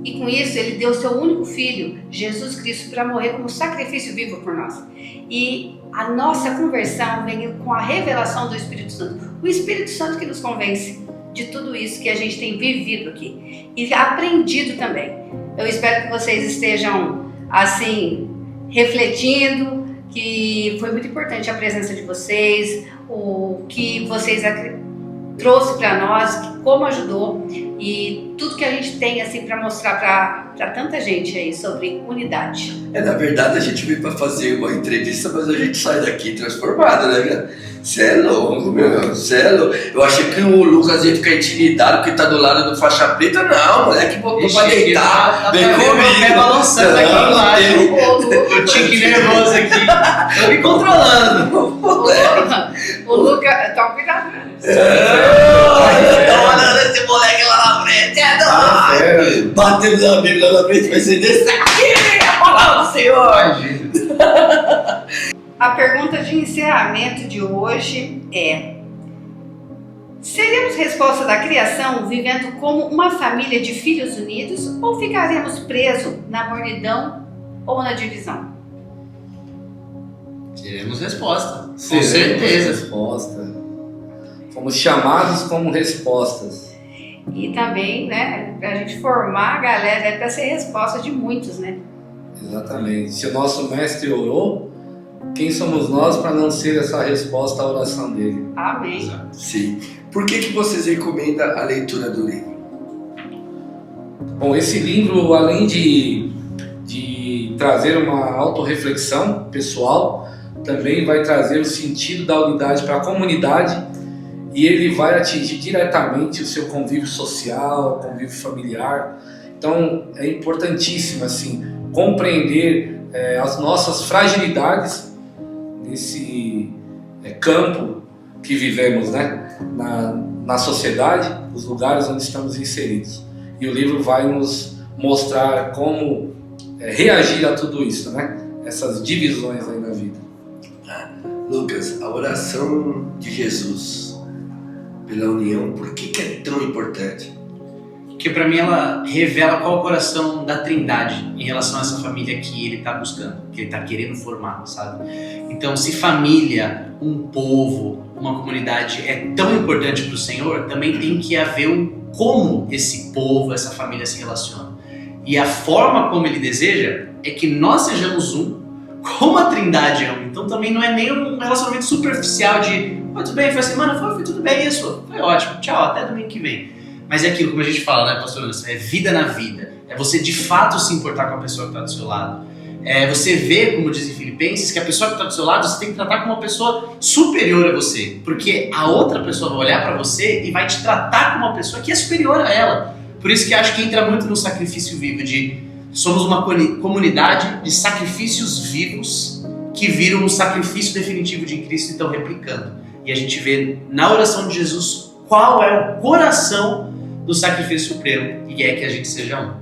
Speaker 2: E com isso Ele deu o seu único Filho, Jesus Cristo, para morrer como sacrifício vivo por nós. E a nossa conversão vem com a revelação do Espírito Santo. O Espírito Santo que nos convence de tudo isso que a gente tem vivido aqui e aprendido também. Eu espero que vocês estejam assim refletindo, que foi muito importante a presença de vocês, o que vocês trouxe para nós, como ajudou e tudo que a gente tem assim para mostrar para tanta gente aí sobre unidade.
Speaker 1: Na verdade a gente veio para fazer uma entrevista, mas a gente sai daqui transformado, né, cara? Você é louco, meu, você é louco. Eu achei que o Lucas ia ficar intimidado porque tá do lado do faixa preta. Não, moleque botou pra deitar. Vem comigo.
Speaker 4: Pé balançando aqui embaixo. O tique nervoso aqui. Tô me controlando.
Speaker 2: O Lucas, toma cuidado, né?
Speaker 1: Tô olhando esse moleque lá na frente. É doido. Batendo na Bíblia lá na frente, vai ser desse aqui. A palavra do Senhor.
Speaker 2: A pergunta de encerramento de hoje é: seremos resposta da criação vivendo como uma família de filhos unidos ou ficaremos presos na mornidão ou na divisão?
Speaker 4: Teremos resposta, com
Speaker 3: Seremos
Speaker 4: certeza.
Speaker 3: Resposta. Fomos chamados como respostas.
Speaker 2: E também, né, pra gente formar a galera é para ser resposta de muitos, né?
Speaker 3: Exatamente. Se o nosso mestre orou, quem somos nós para não ser essa resposta à oração dele?
Speaker 2: Amém.
Speaker 1: Sim. Por que vocês recomendam a leitura do livro?
Speaker 3: Bom, esse livro, além de trazer uma autorreflexão pessoal, também vai trazer o sentido da unidade para a comunidade e ele vai atingir diretamente o seu convívio social, convívio familiar. Então, é importantíssimo assim, compreender as nossas fragilidades nesse campo que vivemos, né? Na sociedade, os lugares onde estamos inseridos. E o livro vai nos mostrar como reagir a tudo isso, né? Essas divisões aí na vida.
Speaker 1: Lucas, a oração de Jesus pela união, por que é tão importante?
Speaker 4: Porque para mim ela revela qual é o coração da Trindade em relação a essa família que ele está buscando, que ele está querendo formar, sabe? Então, se família, um povo, uma comunidade é tão importante para o Senhor, também tem que haver como esse povo, essa família se relaciona. E a forma como ele deseja é que nós sejamos um, como a Trindade é um. Então também não é nem um relacionamento superficial de tudo bem, foi a semana? Foi tudo bem, isso, foi ótimo, tchau, até domingo que vem. Mas é aquilo, como a gente fala, né, pastor Anderson? É vida na vida. É você de fato se importar com a pessoa que está do seu lado. É você ver, como diz em Filipenses, que a pessoa que está do seu lado você tem que tratar como uma pessoa superior a você. Porque a outra pessoa vai olhar para você e vai te tratar como uma pessoa que é superior a ela. Por isso que acho que entra muito no sacrifício vivo, de somos uma comunidade de sacrifícios vivos que viram um sacrifício definitivo de Cristo e estão replicando. E a gente vê na oração de Jesus qual é o coração do sacrifício supremo, e é que a gente seja um.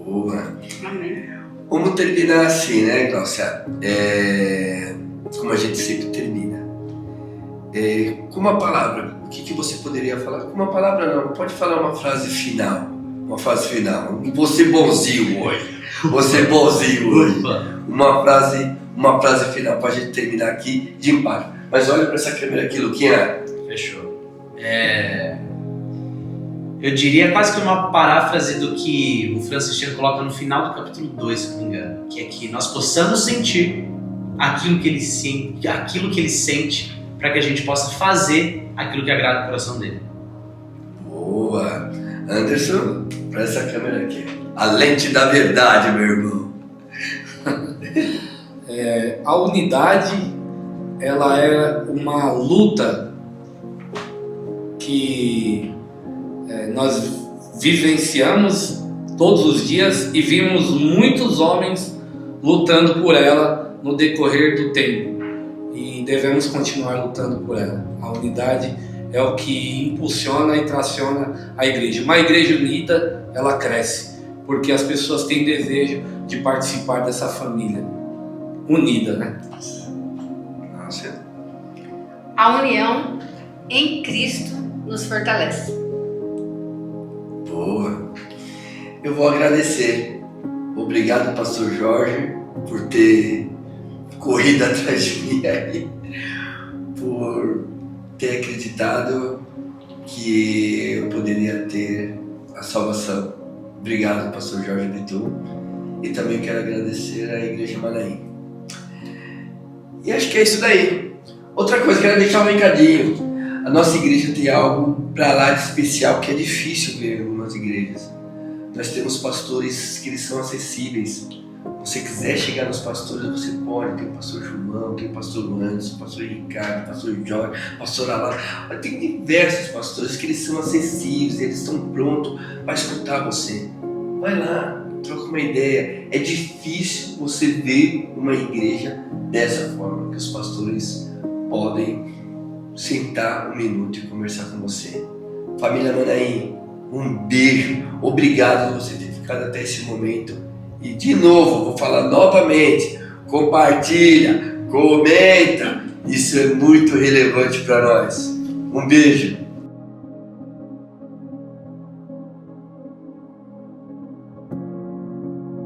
Speaker 1: Boa.
Speaker 2: Amém.
Speaker 1: Vamos terminar assim, né, Glaucia? Como a gente sempre termina. Com uma palavra, o que você poderia falar? Com uma palavra não, pode falar uma frase final. Uma frase final. Você bonzinho hoje. Vou ser bonzinho hoje.
Speaker 4: Ufa.
Speaker 1: Uma frase final pra gente terminar aqui de empate. Mas olha pra essa câmera aqui, Luquinha.
Speaker 4: Fechou. Eu diria quase que uma paráfrase do que o Francisco coloca no final do capítulo 2, se não me engano, que é que nós possamos sentir aquilo que ele sente, para que a gente possa fazer aquilo que agrada o coração dele.
Speaker 1: Boa. Anderson, pra essa câmera aqui. A lente da verdade, meu irmão.
Speaker 3: A unidade, ela é uma luta que nós vivenciamos todos os dias e vimos muitos homens lutando por ela no decorrer do tempo e devemos continuar lutando por ela. A unidade é o que impulsiona e traciona a igreja. Uma igreja unida, ela cresce, porque as pessoas têm desejo de participar dessa família unida, né?
Speaker 1: Nossa.
Speaker 2: A união em Cristo nos fortalece.
Speaker 1: Boa. Eu vou agradecer. Obrigado, pastor Jorge, por ter corrido atrás de mim aí, por ter acreditado que eu poderia ter a salvação. Obrigado, pastor Jorge Bitu. E também quero agradecer à Igreja Manaim. E acho que é isso daí. Outra coisa, quero deixar um recadinho. A nossa igreja tem algo pra lá de especial que é difícil ver em algumas igrejas. Nós temos pastores que eles são acessíveis. Se você quiser chegar nos pastores, você pode. Tem o pastor João, tem o pastor Anderson, o pastor Ricardo, o pastor Jorge, o pastor Alan. Tem diversos pastores que eles são acessíveis, eles estão prontos para escutar você. Vai lá, troca uma ideia. É difícil você ver uma igreja dessa forma, que os pastores podem sentar um minuto e conversar com você. Família Manaim, um beijo. Obrigado por você ter ficado até esse momento. E de novo, vou falar novamente, compartilha, comenta. Isso é muito relevante para nós. Um beijo.